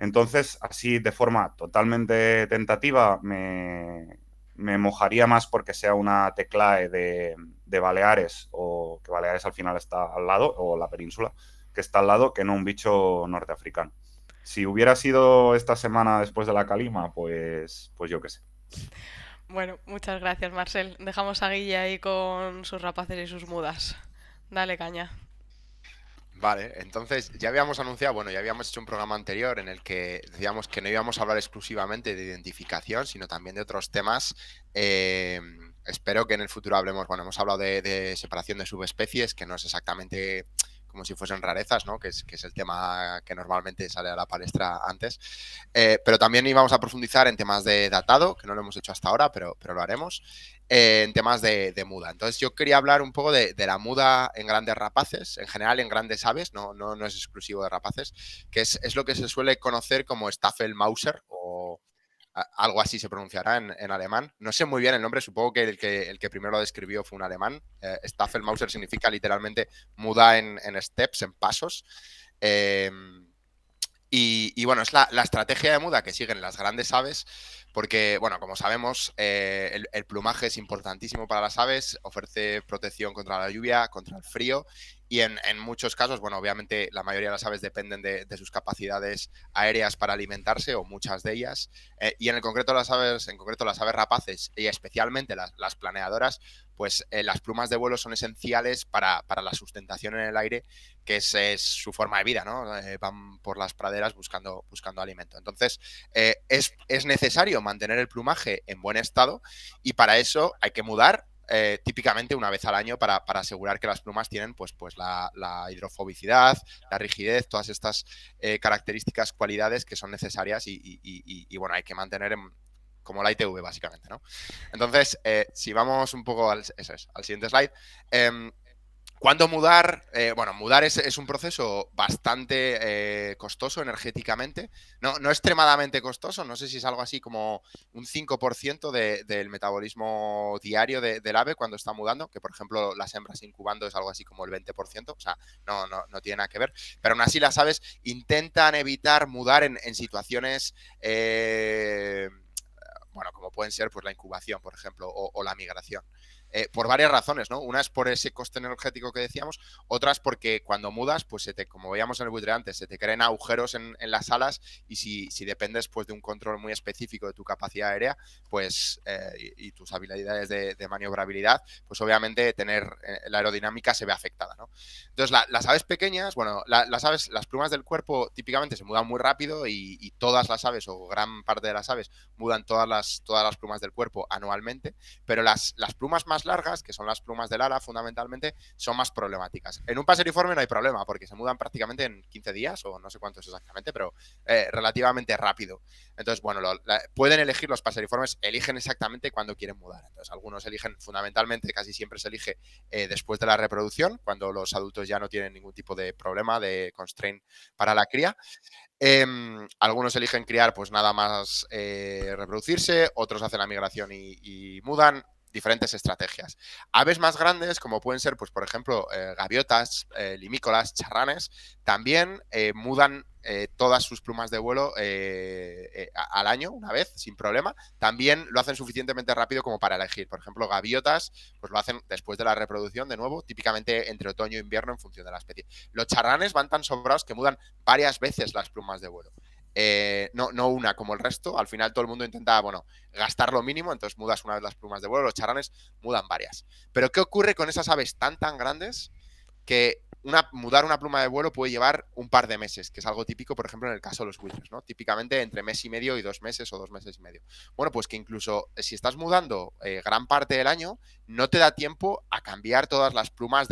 Entonces, así de forma totalmente tentativa, me mojaría más porque sea una teclae de Baleares, o que Baleares al final está al lado, o la península que está al lado, que no un bicho norteafricano. Si hubiera sido esta semana después de la calima, pues yo qué sé. Bueno, muchas gracias, Marcel. Dejamos a Guille ahí con sus rapaces y sus mudas. Dale caña. Vale, entonces ya habíamos anunciado, bueno, ya habíamos hecho un programa anterior en el que decíamos que no íbamos a hablar exclusivamente de identificación, sino también de otros temas. Espero que en el futuro hablemos, bueno, hemos hablado de separación de subespecies, que no es exactamente como si fuesen rarezas, ¿no? Que es el tema que normalmente sale a la palestra antes. Pero también íbamos a profundizar en temas de datado, que no lo hemos hecho hasta ahora, pero lo haremos, en temas de muda. Entonces yo quería hablar un poco de la muda en grandes rapaces, en general en grandes aves, no es exclusivo de rapaces, que es lo que se suele conocer como Staffelmauser, o algo así se pronunciará en alemán. No sé muy bien el nombre, supongo que el que primero lo describió fue un alemán. Staffelmauser significa literalmente muda en steps, en pasos. Eh, bueno, es la estrategia de muda que siguen las grandes aves, porque, bueno, como sabemos, el plumaje es importantísimo para las aves, ofrece protección contra la lluvia, contra el frío, y en muchos casos, bueno, obviamente la mayoría de las aves dependen de sus capacidades aéreas para alimentarse, o muchas de ellas, y en concreto las aves rapaces, y especialmente las planeadoras, pues las plumas de vuelo son esenciales para la sustentación en el aire, que es su forma de vida, ¿no? Van por las praderas buscando alimento. Entonces, es necesario mantener el plumaje en buen estado, y para eso hay que mudar típicamente una vez al año para asegurar que las plumas tienen pues la hidrofobicidad, la rigidez, todas estas características, cualidades que son necesarias y bueno, hay que mantener como la ITV, básicamente, ¿no? Entonces, si vamos un poco al siguiente slide. ¿Cuándo mudar? Bueno, mudar es un proceso bastante costoso energéticamente, no extremadamente costoso, no sé si es algo así como un 5% del metabolismo diario del ave cuando está mudando, que por ejemplo las hembras incubando es algo así como el 20%, o sea, no tiene nada que ver, pero aún así las aves intentan evitar mudar en situaciones, bueno, como pueden ser pues la incubación, por ejemplo, o la migración. por varias razones, ¿no? Una es por ese coste energético que decíamos, otra es porque cuando mudas, pues como veíamos en el buitre antes, se te crean agujeros en las alas y si dependes pues de un control muy específico de tu capacidad aérea, pues y tus habilidades de maniobrabilidad, pues obviamente tener la aerodinámica se ve afectada, ¿no? Entonces, las aves pequeñas, bueno, las aves, las plumas del cuerpo típicamente se mudan muy rápido y todas las aves o gran parte de las aves mudan todas las plumas del cuerpo anualmente, pero las plumas más largas, que son las plumas del ala fundamentalmente, son más problemáticas. En un paseriforme no hay problema porque se mudan prácticamente en 15 días o no sé cuántos exactamente, pero relativamente rápido. Entonces, bueno, pueden elegir los paseriformes, eligen exactamente cuándo quieren mudar. Entonces, algunos eligen fundamentalmente, casi siempre se elige después de la reproducción, cuando los adultos ya no tienen ningún tipo de problema de constraint para la cría. Algunos eligen criar pues nada más reproducirse, otros hacen la migración y mudan, diferentes estrategias. Aves más grandes, como pueden ser, pues por ejemplo, gaviotas, limícolas, charranes, también mudan todas sus plumas de vuelo al año, una vez, sin problema. También lo hacen suficientemente rápido como para elegir. Por ejemplo, gaviotas, pues lo hacen después de la reproducción, de nuevo, típicamente entre otoño e invierno en función de la especie. Los charranes van tan sobrados que mudan varias veces las plumas de vuelo. No una como el resto. Al final todo el mundo intenta, bueno, gastar lo mínimo, entonces mudas una vez las plumas de vuelo, los charranes mudan varias. Pero ¿qué ocurre con esas aves tan grandes que mudar una pluma de vuelo puede llevar un par de meses, que es algo típico, por ejemplo, en el caso de los buitres, ¿no? Típicamente entre mes y medio y 2 meses o 2 meses y medio. Bueno, pues que incluso si estás mudando gran parte del año, no te da tiempo a cambiar todas las plumas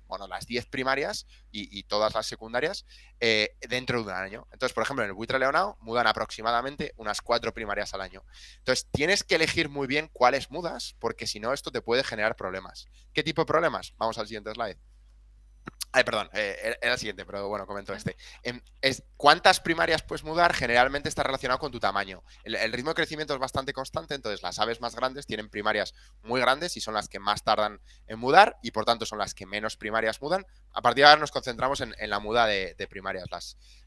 bueno, las 10 primarias y todas las secundarias dentro de un año. Entonces, por ejemplo, en el buitre leonado mudan aproximadamente unas 4 primarias al año. Entonces, tienes que elegir muy bien cuáles mudas, porque si no, esto te puede generar problemas. ¿Qué tipo de problemas? Vamos al siguiente slide. Ay, perdón, era el siguiente, pero bueno, comento este. ¿Cuántas primarias puedes mudar? Generalmente está relacionado con tu tamaño. El ritmo de crecimiento es bastante constante, entonces las aves más grandes tienen primarias muy grandes y son las que más tardan en mudar y por tanto son las que menos primarias mudan. A partir de ahora nos concentramos en la muda de primarias,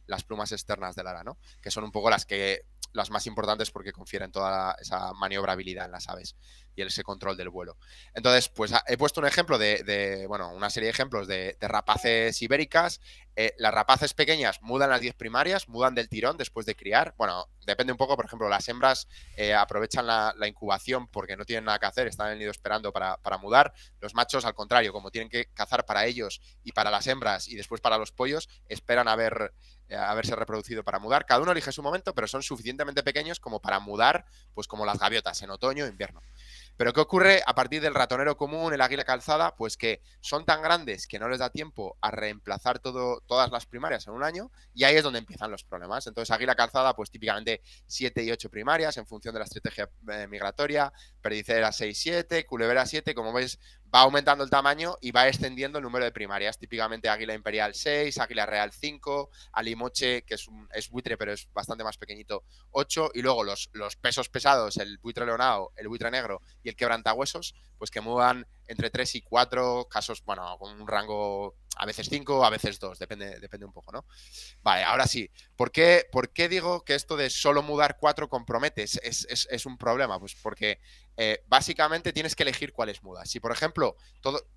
las plumas externas del ala, ¿no? Que son un poco las más importantes porque confieren toda esa maniobrabilidad en las aves y ese control del vuelo. Entonces, pues he puesto un ejemplo bueno, una serie de ejemplos de rapaces ibéricas. Las rapaces pequeñas mudan las 10 primarias, mudan del tirón después de criar. Bueno, depende un poco, por ejemplo, las hembras aprovechan la incubación porque no tienen nada que hacer, están en el nido esperando para mudar. Los machos, al contrario, como tienen que cazar para ellos y para las hembras y después para los pollos, esperan haberse reproducido para mudar. Cada uno elige su momento, pero son suficientemente pequeños como para mudar, pues como las gaviotas, en otoño e invierno. Pero ¿qué ocurre a partir del ratonero común, el águila calzada? Pues que son tan grandes que no les da tiempo a reemplazar todas las primarias en un año y ahí es donde empiezan los problemas. Entonces, águila calzada, pues típicamente 7 y 8 primarias en función de la estrategia migratoria, perdicera 6-7, culebra 7, como veis, va aumentando el tamaño y va extendiendo el número de primarias. Típicamente águila imperial 6, águila real 5, alimoche, que es buitre pero es bastante más pequeñito, 8, y luego los pesos pesados, el buitre leonado, el buitre negro y el quebrantahuesos, pues que mudan entre 3 y 4 casos, bueno, con un rango a veces 5, a veces 2, depende un poco, ¿no? Vale, ahora sí. ¿Por qué digo que esto de solo mudar 4 compromete? Es un problema, pues porque básicamente tienes que elegir cuáles mudas. Si, por ejemplo,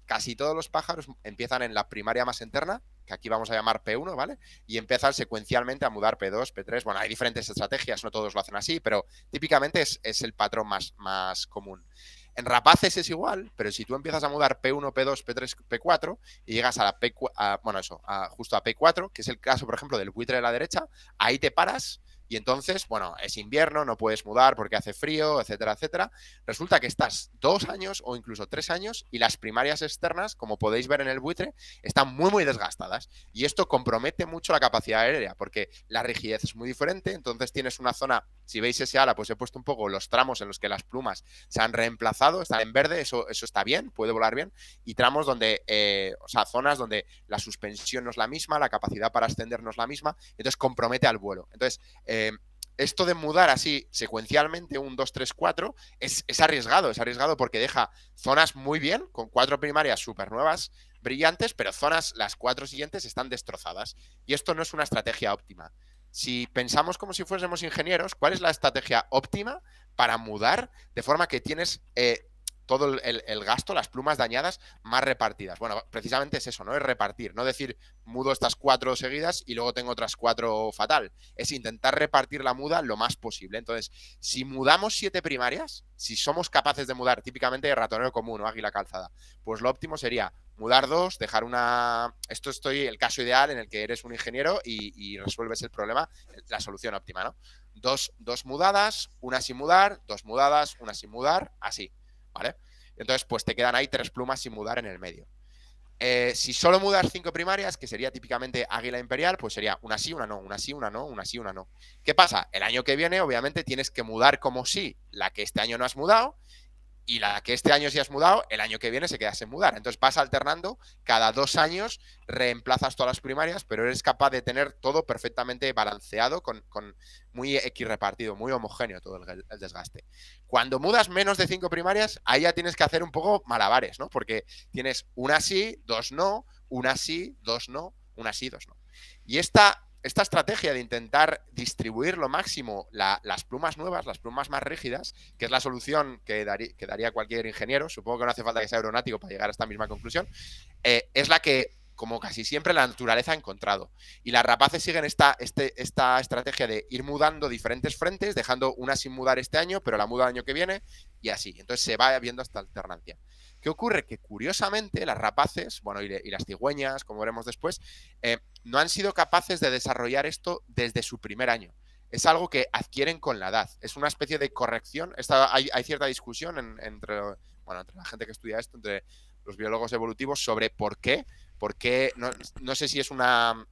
casi todos los pájaros empiezan en la primaria más interna, que aquí vamos a llamar P1, ¿vale? Y empiezan secuencialmente a mudar P2, P3. Bueno, hay diferentes estrategias, no todos lo hacen así, pero típicamente es el patrón más común. En rapaces es igual, pero si tú empiezas a mudar P1, P2, P3, P4 y llegas a la justo a P4, que es el caso, por ejemplo, del buitre de la derecha, ahí te paras y entonces, bueno, es invierno, no puedes mudar porque hace frío, etcétera, etcétera. Resulta que estás 2 años o incluso 3 años y las primarias externas, como podéis ver en el buitre, están muy desgastadas. Y esto compromete mucho la capacidad aérea porque la rigidez es muy diferente. Entonces tienes una zona, si veis ese ala, pues he puesto un poco los tramos en los que las plumas se han reemplazado, están en verde, eso está bien, puede volar bien. Y tramos donde, zonas donde la suspensión no es la misma, la capacidad para ascender no es la misma, entonces compromete al vuelo. Entonces, esto de mudar así secuencialmente 1, 2, 3, 4 es arriesgado porque deja zonas muy bien, con 4 primarias súper nuevas, brillantes, pero las 4 siguientes están destrozadas. Y esto no es una estrategia óptima. Si pensamos como si fuésemos ingenieros, ¿cuál es la estrategia óptima para mudar de forma que tienes todo el gasto, las plumas dañadas más repartidas. Bueno, precisamente es eso, ¿no? Es repartir, no decir mudo estas 4 seguidas y luego tengo otras 4 fatal. Es intentar repartir la muda lo más posible. Entonces, si mudamos 7 primarias, si somos capaces de mudar típicamente ratonero común o águila calzada, pues lo óptimo sería mudar 2, dejar una... Esto estoy el caso ideal en el que eres un ingeniero y resuelves el problema, la solución óptima, ¿no? Dos mudadas, una sin mudar, 2 mudadas, una sin mudar, así, ¿vale? Entonces, pues te quedan ahí 3 plumas sin mudar en el medio. Si solo mudas 5 primarias, que sería típicamente águila imperial, pues sería una sí, una no, una sí, una no, una sí, una no. ¿Qué pasa? El año que viene, obviamente, tienes que mudar como sí la que este año no has mudado, y la que este año sí has mudado, el año que viene se queda sin mudar. Entonces vas alternando, cada 2 años reemplazas todas las primarias, pero eres capaz de tener todo perfectamente balanceado, con muy equirrepartido, muy homogéneo todo el desgaste. Cuando mudas menos de 5 primarias, ahí ya tienes que hacer un poco malabares, ¿no? Porque tienes una sí, 2 no, una sí, 2 no, una sí, 2 no. Y esta estrategia de intentar distribuir lo máximo las plumas nuevas, las plumas más rígidas, que es la solución que daría cualquier ingeniero, supongo que no hace falta que sea aeronáutico para llegar a esta misma conclusión, es la que, como casi siempre, la naturaleza ha encontrado. Y las rapaces siguen esta estrategia de ir mudando diferentes frentes, dejando una sin mudar este año, pero la muda el año que viene, y así. Entonces se va viendo esta alternancia. ¿Qué ocurre? Que curiosamente las rapaces, bueno, y las cigüeñas, como veremos después, no han sido capaces de desarrollar esto desde su primer año. Es algo que adquieren con la edad. Es una especie de corrección. Hay cierta discusión entre la gente que estudia esto, entre los biólogos evolutivos, sobre por qué. Porque no sé si es una...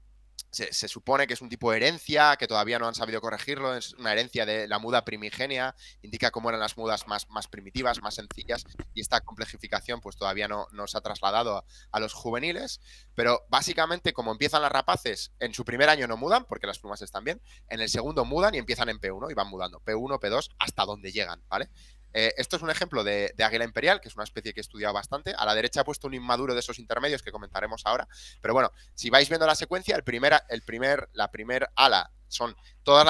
Se supone que es un tipo de herencia, que todavía no han sabido corregirlo, es una herencia de la muda primigenia, indica cómo eran las mudas más primitivas, más sencillas, y esta complejificación pues todavía no se ha trasladado a los juveniles, pero básicamente como empiezan las rapaces, en su primer año no mudan, porque las plumas están bien, en el segundo mudan y empiezan en P1 y van mudando, P1, P2, hasta donde llegan, ¿vale? Esto es un ejemplo de águila imperial, que es una especie que he estudiado bastante. A la derecha he puesto un inmaduro de esos intermedios que comentaremos ahora. Pero bueno, si vais viendo la secuencia, la primer ala son todas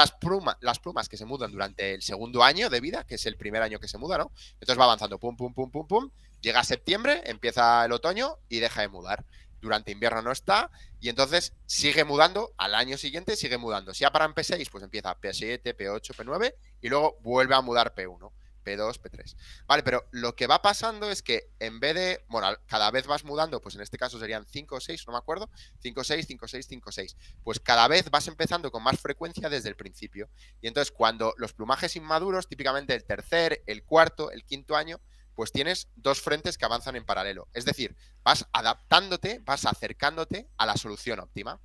las plumas que se mudan durante el segundo año de vida, que es el primer año que se muda, ¿no? Entonces va avanzando, pum, pum, pum, pum, pum. Llega septiembre, empieza el otoño y deja de mudar. Durante invierno no está y entonces sigue mudando, al año siguiente sigue mudando. Si ya para en P6, pues empieza P7, P8, P9 y luego vuelve a mudar P1. P2, P3. Vale, pero lo que va pasando es que en vez de, bueno, cada vez vas mudando, pues en este caso serían 5 o 6, no me acuerdo, 5, 6, 5, 6, 5, 6. Pues cada vez vas empezando con más frecuencia desde el principio. Y entonces cuando los plumajes inmaduros, típicamente el tercer, el cuarto, el quinto año, pues tienes 2 frentes que avanzan en paralelo. Es decir, vas adaptándote, vas acercándote a la solución óptima.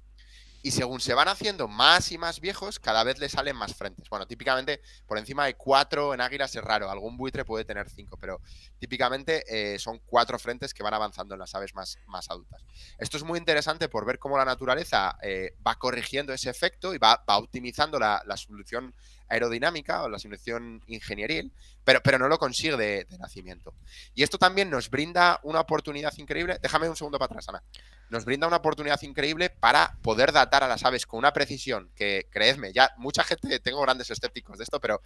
Y según se van haciendo más y más viejos, cada vez le salen más frentes. Bueno, típicamente por encima de 4 en águilas es raro. Algún buitre puede tener 5, pero típicamente son 4 frentes que van avanzando en las aves más adultas. Esto es muy interesante por ver cómo la naturaleza va corrigiendo ese efecto y va optimizando la solución aerodinámica o la solución ingenieril, pero no lo consigue de nacimiento. Y esto también nos brinda una oportunidad increíble. Déjame un segundo para atrás, Ana. Nos brinda una oportunidad increíble para poder datar a las aves con una precisión que, creedme, ya mucha gente, tengo grandes escépticos de esto, pero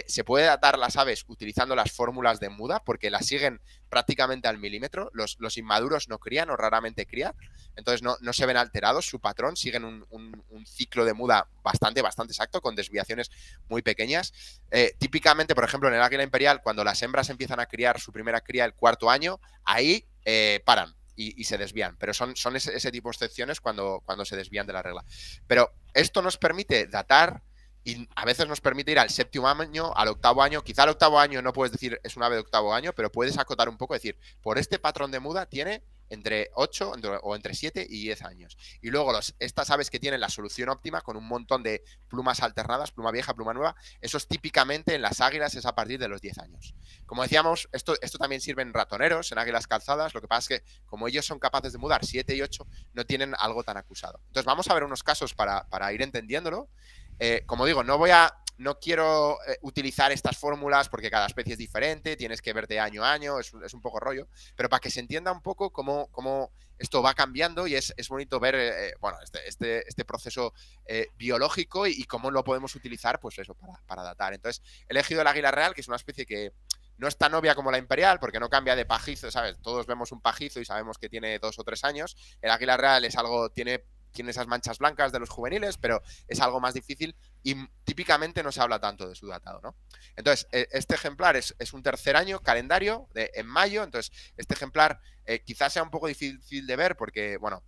se puede datar las aves utilizando las fórmulas de muda porque las siguen prácticamente al milímetro. Los inmaduros no crían o raramente crían, entonces no se ven alterados, su patrón, siguen un ciclo de muda bastante exacto, con desviaciones muy pequeñas. Típicamente, por ejemplo, en el águila imperial, cuando las hembras empiezan a criar su primera cría el cuarto año, ahí paran. Y se desvían, pero son ese tipo de excepciones cuando se desvían de la regla. Pero esto nos permite datar y a veces nos permite ir al séptimo año, al octavo año. Quizá al octavo año no puedes decir es un ave de octavo año, pero puedes acotar un poco, decir, por este patrón de muda tiene entre 8 o entre 7 y 10 años. Y luego estas aves que tienen la solución óptima con un montón de plumas alternadas, pluma vieja, pluma nueva, eso es típicamente en las águilas es a partir de los 10 años. Como decíamos, esto también sirve en ratoneros, en águilas calzadas, lo que pasa es que como ellos son capaces de mudar 7 y 8, no tienen algo tan acusado. Entonces vamos a ver unos casos para ir entendiéndolo. Como digo, no quiero utilizar estas fórmulas porque cada especie es diferente, tienes que ver de año a año, es un poco rollo, pero para que se entienda un poco cómo esto va cambiando y es bonito ver este proceso biológico y cómo lo podemos utilizar, pues eso, para datar. Entonces, he elegido el águila real, que es una especie que no es tan obvia como la imperial, porque no cambia de pajizo, ¿sabes? Todos vemos un pajizo y sabemos que tiene 2 o 3 años. El águila real es algo, tiene esas manchas blancas de los juveniles, pero es algo más difícil y típicamente no se habla tanto de su datado, ¿no? Entonces, este ejemplar es un tercer año calendario en mayo, entonces este ejemplar quizás sea un poco difícil de ver porque, bueno,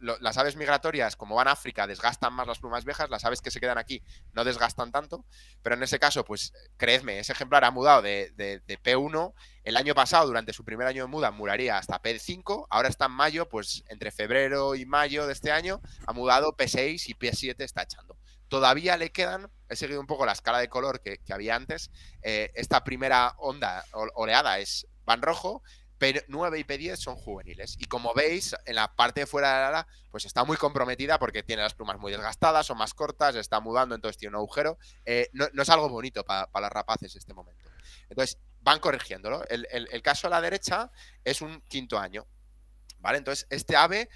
las aves migratorias, como van a África, desgastan más las plumas viejas, las aves que se quedan aquí no desgastan tanto, pero en ese caso, pues creedme, ese ejemplar ha mudado de P1, el año pasado, durante su primer año de muda, muraría hasta P5, ahora está en mayo, pues entre febrero y mayo de este año, ha mudado P6 y P7 está echando. Todavía le quedan, he seguido un poco la escala de color que había antes, esta primera onda, oleada, van rojo, P9 y P10 son juveniles. Y como veis, en la parte de fuera del ala, pues está muy comprometida porque tiene las plumas muy desgastadas, son más cortas, está mudando, entonces tiene un agujero. No es algo bonito para las rapaces este momento. Entonces, van corrigiéndolo. El caso a la derecha es un quinto año, ¿vale? Entonces, este ave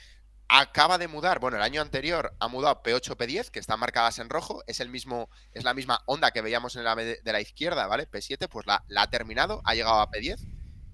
acaba de mudar, bueno, el año anterior ha mudado P8, P10, que están marcadas en rojo, es la misma onda que veíamos en la de la izquierda, ¿vale? P7, pues la ha terminado, ha llegado a P10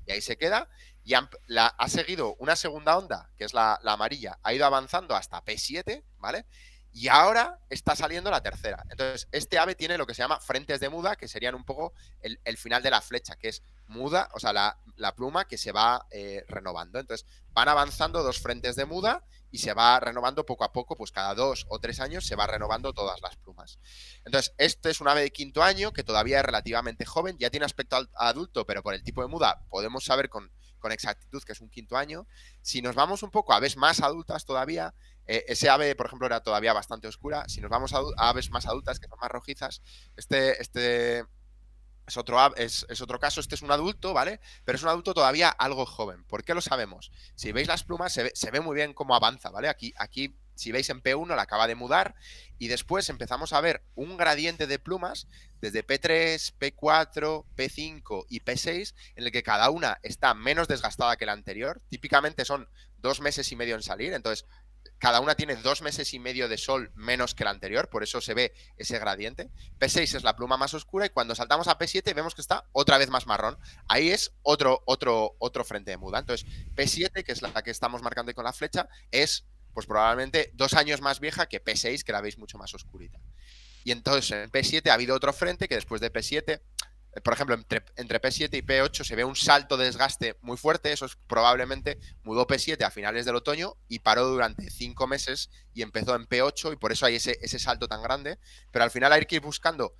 y ahí se queda, y ha seguido una segunda onda, que es la amarilla, ha ido avanzando hasta P7, ¿vale? Y ahora está saliendo la tercera. Entonces, este ave tiene lo que se llama frentes de muda, que serían un poco el final de la flecha, que es muda, o sea, la pluma que se va renovando. Entonces, van avanzando 2 frentes de muda y se va renovando poco a poco, pues cada 2 o 3 años se va renovando todas las plumas. Entonces, este es un ave de quinto año que todavía es relativamente joven, ya tiene aspecto adulto, pero por el tipo de muda podemos saber con exactitud que es un quinto año. Si nos vamos un poco a aves más adultas todavía, ese ave, por ejemplo, era todavía bastante oscura. Si nos vamos a aves más adultas, que son más rojizas, este es otro caso, este es un adulto, ¿vale? Pero es un adulto todavía algo joven. ¿Por qué lo sabemos? Si veis las plumas, se ve muy bien cómo avanza, ¿vale? Aquí, si veis en P1, la acaba de mudar y después empezamos a ver un gradiente de plumas desde P3, P4, P5 y P6, en el que cada una está menos desgastada que la anterior. Típicamente son 2 meses y medio en salir, entonces cada una tiene 2 meses y medio de sol menos que la anterior, por eso se ve ese gradiente. P6 es la pluma más oscura y cuando saltamos a P7 vemos que está otra vez más marrón. Ahí es otro frente de muda. Entonces, P7, que es la que estamos marcando ahí con la flecha, es pues probablemente 2 años más vieja que P6, que la veis mucho más oscurita. Y entonces en P7 ha habido otro frente que después de P7, por ejemplo, entre P7 y P8 se ve un salto de desgaste muy fuerte. Eso es probablemente mudó P7 a finales del otoño y paró durante 5 meses y empezó en P8 y por eso hay ese salto tan grande. Pero al final hay que ir buscando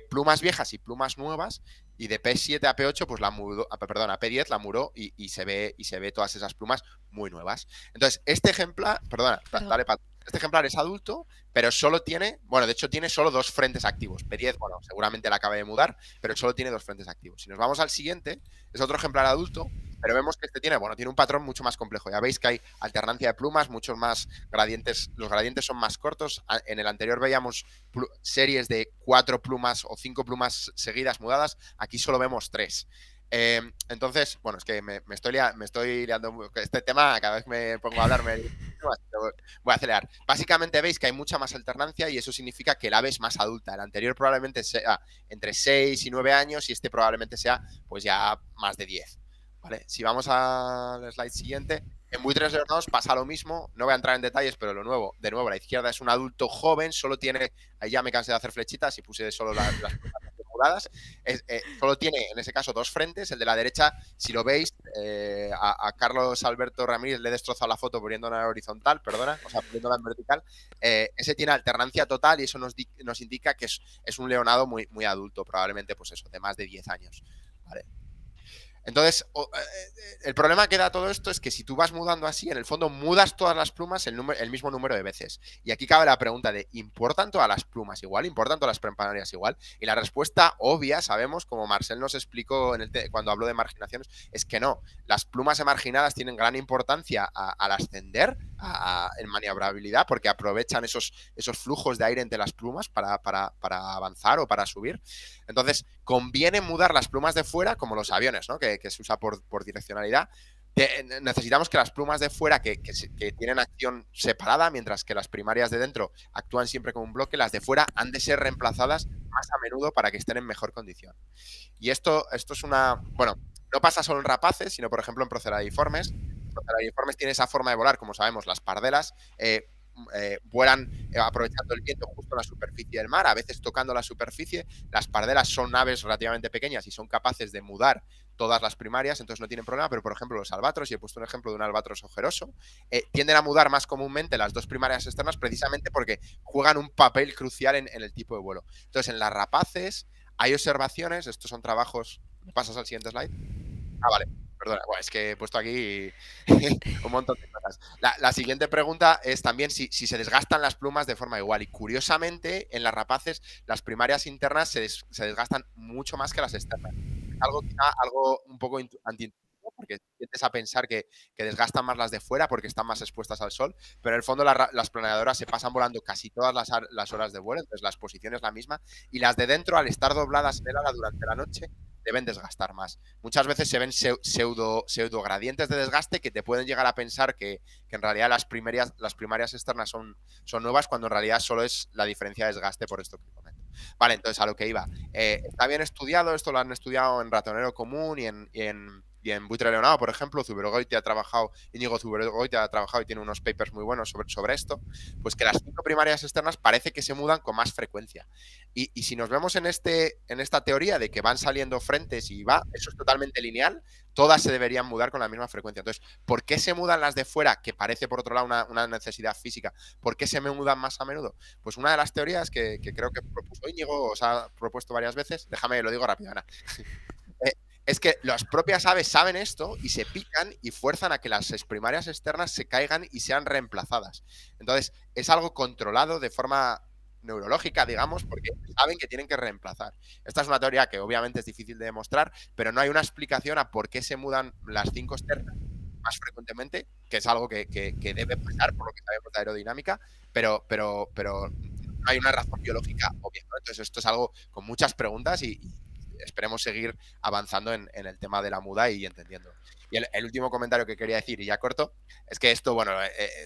plumas viejas y plumas nuevas y de P7 a P8 pues a P10 la muró y se ve todas esas plumas muy nuevas. Entonces, este ejemplar, dale, Pat. Este ejemplar es adulto, pero solo tiene, bueno, de hecho tiene solo 2 frentes activos. P10, bueno, seguramente la acaba de mudar, pero solo tiene 2 frentes activos. Si nos vamos al siguiente, es otro ejemplar adulto, pero vemos que este tiene un patrón mucho más complejo. Ya veis que hay alternancia de plumas, muchos más gradientes, los gradientes son más cortos. En el anterior veíamos series de 4 plumas o 5 plumas seguidas mudadas, aquí solo vemos 3. Entonces, bueno, es que me estoy liando este tema, cada vez me pongo a hablar, voy a acelerar. Básicamente veis que hay mucha más alternancia y eso significa que el ave es más adulta. El anterior probablemente sea entre 6 y 9 años y este probablemente sea pues ya más de 10. ¿Vale? Si vamos al slide siguiente, en buitres leonados pasa lo mismo, no voy a entrar en detalles, pero de nuevo, a la izquierda es un adulto joven, solo tiene, ahí ya me cansé de hacer flechitas y puse solo las muradas, solo tiene en ese caso 2 frentes, el de la derecha, si lo veis, a Carlos Alberto Ramírez le he destrozado la foto poniéndola en horizontal, poniéndola en vertical, ese tiene alternancia total y eso nos indica que es un leonado muy, muy adulto, probablemente pues eso, de más de 10 años, ¿vale? Entonces, el problema que da todo esto es que si tú vas mudando así, en el fondo mudas todas las plumas el mismo número de veces. Y aquí cabe la pregunta de, ¿importan todas las plumas igual? ¿Importan todas las prempanarias igual? Y la respuesta obvia, sabemos, como Marcel nos explicó cuando habló de marginaciones, es que no. Las plumas emarginadas tienen gran importancia al ascender, en maniobrabilidad, porque aprovechan esos flujos de aire entre las plumas para avanzar o para subir. Entonces, conviene mudar las plumas de fuera, como los aviones, ¿no? Que se usa por direccionalidad, Necesitamos que las plumas de fuera, que tienen acción separada, mientras que las primarias de dentro actúan siempre como un bloque, las de fuera han de ser reemplazadas más a menudo para que estén en mejor condición. Y esto es bueno, no pasa solo en rapaces, sino por ejemplo en proceraiformes. Los proceraiformes tienen esa forma de volar, como sabemos, las pardelas vuelan aprovechando el viento justo en la superficie del mar, a veces tocando la superficie. Las pardelas son aves relativamente pequeñas y son capaces de mudar todas las primarias, entonces no tienen problema, pero por ejemplo los albatros, y he puesto un ejemplo de un albatros ojeroso, tienden a mudar más comúnmente las dos primarias externas precisamente porque juegan un papel crucial en el tipo de vuelo. Entonces en las rapaces hay observaciones, estos son trabajos... ¿Me pasas al siguiente slide? Ah, vale, perdona, bueno, es que he puesto aquí un montón de cosas. La siguiente pregunta es también si se desgastan las plumas de forma igual. Y curiosamente, en las rapaces, las primarias internas se desgastan mucho más que las externas. Es algo, algo un poco antiintuitivo, porque tiendes a pensar que desgastan más las de fuera porque están más expuestas al sol, pero en el fondo las planeadoras se pasan volando casi todas las horas de vuelo, entonces la exposición es la misma, y las de dentro, al estar dobladas en el ala durante la noche, deben desgastar más. Muchas veces se ven pseudo gradientes de desgaste que te pueden llegar a pensar que en realidad las primarias externas son nuevas, cuando en realidad solo es la diferencia de desgaste por esto que comento. Vale, entonces a lo que iba. Está bien estudiado, esto lo han estudiado en ratonero común y en buitre leonado, por ejemplo. Zuberogoitia ha trabajado, Íñigo Zuberogoitia ha trabajado y tiene unos papers muy buenos sobre esto. Pues que las 5 primarias externas parece que se mudan con más frecuencia. Y si nos vemos en esta teoría de que van saliendo frentes y eso es totalmente lineal, todas se deberían mudar con la misma frecuencia. Entonces, ¿por qué se mudan las de fuera, que parece por otro lado una necesidad física? ¿Por qué se me mudan más a menudo? Pues una de las teorías que creo que propuso Íñigo, os ha propuesto varias veces, déjame, lo digo rápido, Ana. Es que las propias aves saben esto y se pican y fuerzan a que las primarias externas se caigan y sean reemplazadas. Entonces, es algo controlado de forma neurológica, digamos, porque saben que tienen que reemplazar. Esta es una teoría que obviamente es difícil de demostrar, pero no hay una explicación a por qué se mudan las 5 externas más frecuentemente, que es algo que debe pasar por lo que sabemos de aerodinámica, pero no hay una razón biológica obvia, ¿no? Entonces esto es algo con muchas preguntas y esperemos seguir avanzando en el tema de la muda y entendiendo. Y el último comentario que quería decir, y ya corto, es que esto, bueno,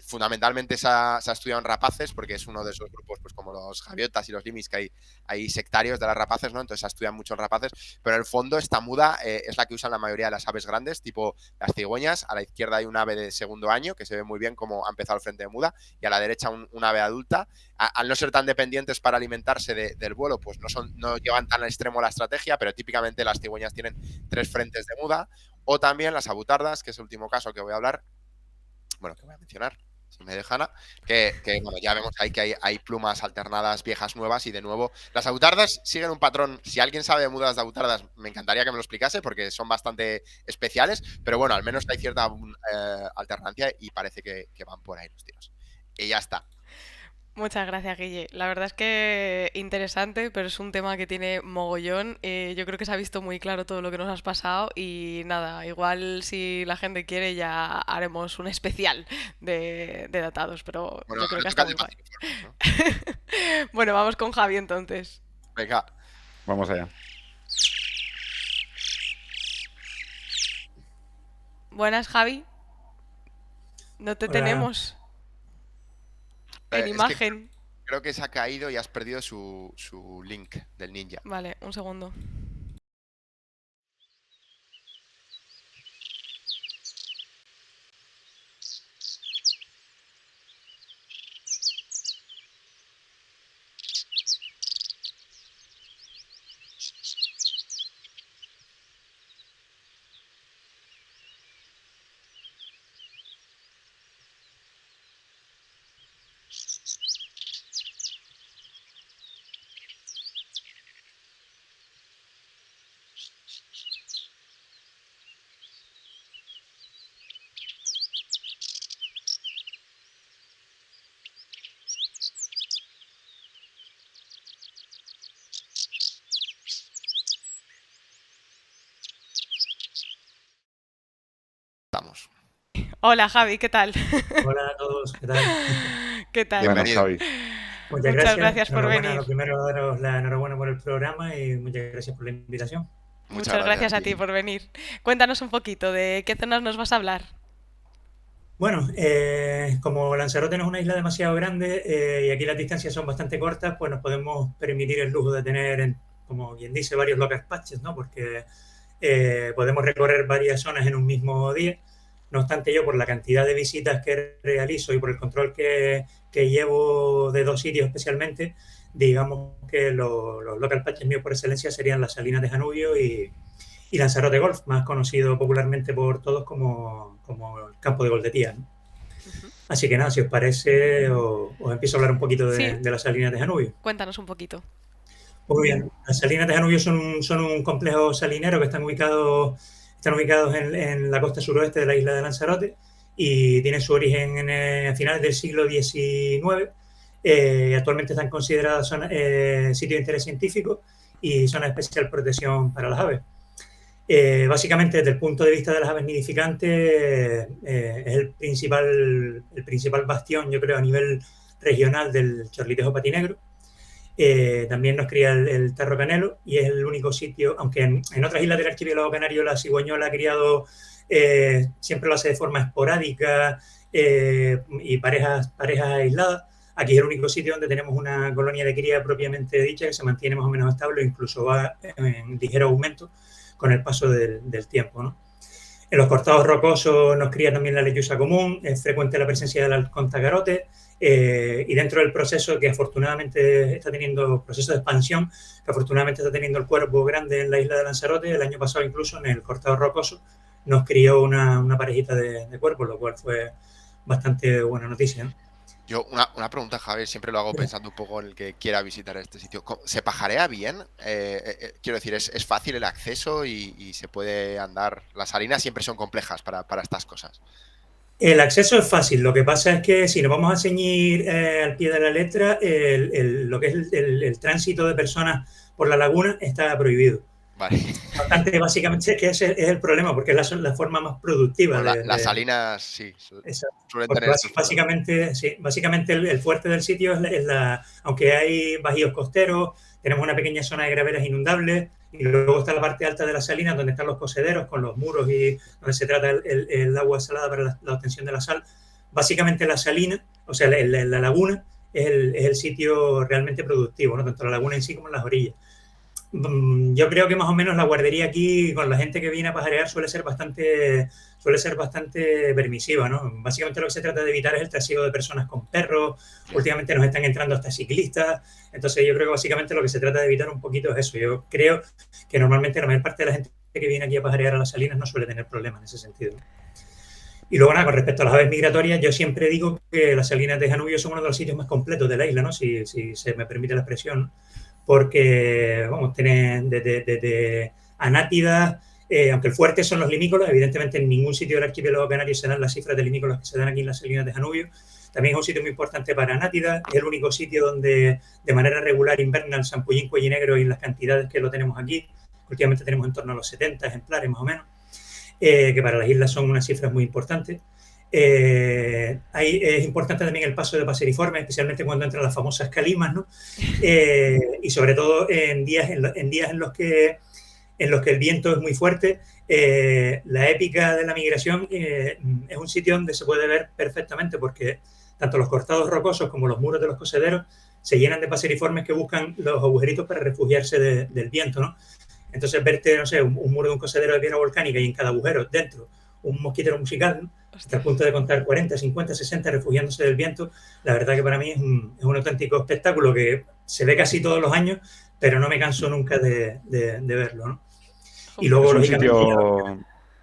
fundamentalmente se ha estudiado en rapaces, porque es uno de esos grupos, pues como los javiotas y los limis, que hay sectarios de las rapaces, ¿no? Entonces se estudian mucho en rapaces, pero en el fondo esta muda es la que usan la mayoría de las aves grandes, tipo las cigüeñas. A la izquierda hay un ave de segundo año, que se ve muy bien cómo ha empezado el frente de muda, y a la derecha un ave adulta. Al no ser tan dependientes para alimentarse del vuelo, pues no llevan tan al extremo la estrategia, pero típicamente las cigüeñas tienen 3 frentes de muda. O también las abutardas, que es el último caso que voy a hablar, bueno, que voy a mencionar, si me dejan, que bueno, ya vemos ahí que hay plumas alternadas, viejas, nuevas, y de nuevo, las abutardas siguen un patrón. Si alguien sabe de mudas de abutardas, me encantaría que me lo explicase, porque son bastante especiales, pero bueno, al menos hay cierta alternancia y parece que van por ahí los tiros. Y ya está. Muchas gracias, Guille. La verdad es que interesante, pero es un tema que tiene mogollón. Yo creo que se ha visto muy claro todo lo que nos has pasado y nada, igual si la gente quiere ya haremos un especial de datados, pero Bueno, yo creo que toca está muy guay. informes, ¿no? Bueno, vamos con Javi entonces. Venga. Vamos allá. Buenas, Javi. No te Hola. tenemos en imagen. Creo que se ha caído y has perdido su link del ninja. Vale, un segundo. Estamos. Hola, Javi, ¿qué tal? Hola a todos, ¿qué tal? ¿Qué tal? Buenas, Bienvenido. Javi. Muchas gracias por Enhorabuena, venir. lo primero, daros la enhorabuena por el programa y muchas gracias por la invitación. Muchas gracias a ti por venir. Cuéntanos un poquito de qué zonas nos vas a hablar. Bueno, como Lanzarote no es una isla demasiado grande y aquí las distancias son bastante cortas, pues nos podemos permitir el lujo de tener, como bien dice, varios local patches, ¿no? Porque podemos recorrer varias zonas en un mismo día. No obstante, yo por la cantidad de visitas que realizo y por el control que llevo de 2 sitios especialmente, digamos que los local patches míos por excelencia serían las Salinas de Janubio y Lanzarote Golf, más conocido popularmente por todos como el campo de golf de Tía, ¿no? Así que nada, si os parece, os empiezo a hablar un poquito de las Salinas de Janubio. Cuéntanos un poquito. Muy bien, las Salinas de Janubio son un complejo salinero que están ubicados en la costa suroeste de la isla de Lanzarote y tienen su origen a finales del siglo XIX. Actualmente están consideradas sitio de interés científico y zona de especial protección para las aves. Básicamente, desde el punto de vista de las aves nidificantes, es el principal bastión, yo creo, a nivel regional del chorlitejo patinegro. También nos cría el tarro canelo y es el único sitio, aunque en otras islas del archipiélago canario la cigüeñola ha criado, siempre lo hace de forma esporádica y parejas aisladas. Aquí es el único sitio donde tenemos una colonia de cría propiamente dicha que se mantiene más o menos estable, incluso va en ligero aumento con el paso del tiempo, ¿no? En los cortados rocosos nos cría también la lechuza común, es frecuente la presencia del halcón tagarote y dentro del proceso que afortunadamente está teniendo, proceso de expansión, que afortunadamente está teniendo el cuerpo grande en la isla de Lanzarote, el año pasado incluso en el cortado rocoso nos crió una parejita de cuerpos, lo cual fue bastante buena noticia, ¿no? Yo, una pregunta, Javier, siempre lo hago pensando un poco en el que quiera visitar este sitio. ¿Se pajarea bien? Quiero decir, ¿es fácil el acceso y se puede andar? Las salinas siempre son complejas para estas cosas. El acceso es fácil, lo que pasa es que si nos vamos a ceñir al pie de la letra, lo que es el tránsito de personas por la laguna está prohibido. Vale. Bastante, básicamente es que ese es el problema, porque es la forma más productiva. Bueno, las salinas, sí, suelen tener básicamente el fuerte del sitio aunque hay bajíos costeros, tenemos una pequeña zona de graveras inundables y luego está la parte alta de las salinas donde están los cocederos con los muros y donde se trata el agua salada para la obtención de la sal. Básicamente la salina, o sea, la laguna es el sitio realmente productivo, ¿no? Tanto la laguna en sí como en las orillas. Yo creo que más o menos la guardería aquí con la gente que viene a pajarear suele ser bastante permisiva, ¿no? Básicamente lo que se trata de evitar es el trasiego de personas con perros. Últimamente nos están entrando hasta ciclistas, entonces yo creo que básicamente lo que se trata de evitar un poquito es eso. Yo creo que normalmente la mayor parte de la gente que viene aquí a pajarear a las salinas no suele tener problemas en ese sentido. Y luego, nada, con respecto a las aves migratorias, yo siempre digo que las Salinas de Janubio son uno de los sitios más completos de la isla, ¿no? Si se me permite la expresión, ¿no? Porque, vamos, tienen desde anátidas, aunque el fuerte son los limícolas, evidentemente en ningún sitio del archipiélago canario se dan las cifras de limícolas que se dan aquí en las Salinas de Janubio. También es un sitio muy importante para anátidas, es el único sitio donde de manera regular invernan zampullín cuellinegro y las cantidades que lo tenemos aquí. Últimamente tenemos en torno a los 70 ejemplares más o menos, que para las islas son unas cifras muy importantes. Es importante también el paso de paseriformes, especialmente cuando entran las famosas calimas, ¿no? Y sobre todo en días en los que el viento es muy fuerte. La épica de la migración es un sitio donde se puede ver perfectamente porque tanto los cortados rocosos como los muros de los cocederos se llenan de paseriformes que buscan los agujeritos para refugiarse del viento, ¿no? Entonces verte, no sé, un muro de un cocedero de piedra volcánica y en cada agujero dentro un mosquitero musical, ¿no? Hasta el punto de contar 40, 50, 60 refugiándose del viento, la verdad que para mí es un auténtico espectáculo que se ve casi todos los años, pero no me canso nunca de verlo, ¿no? Y luego,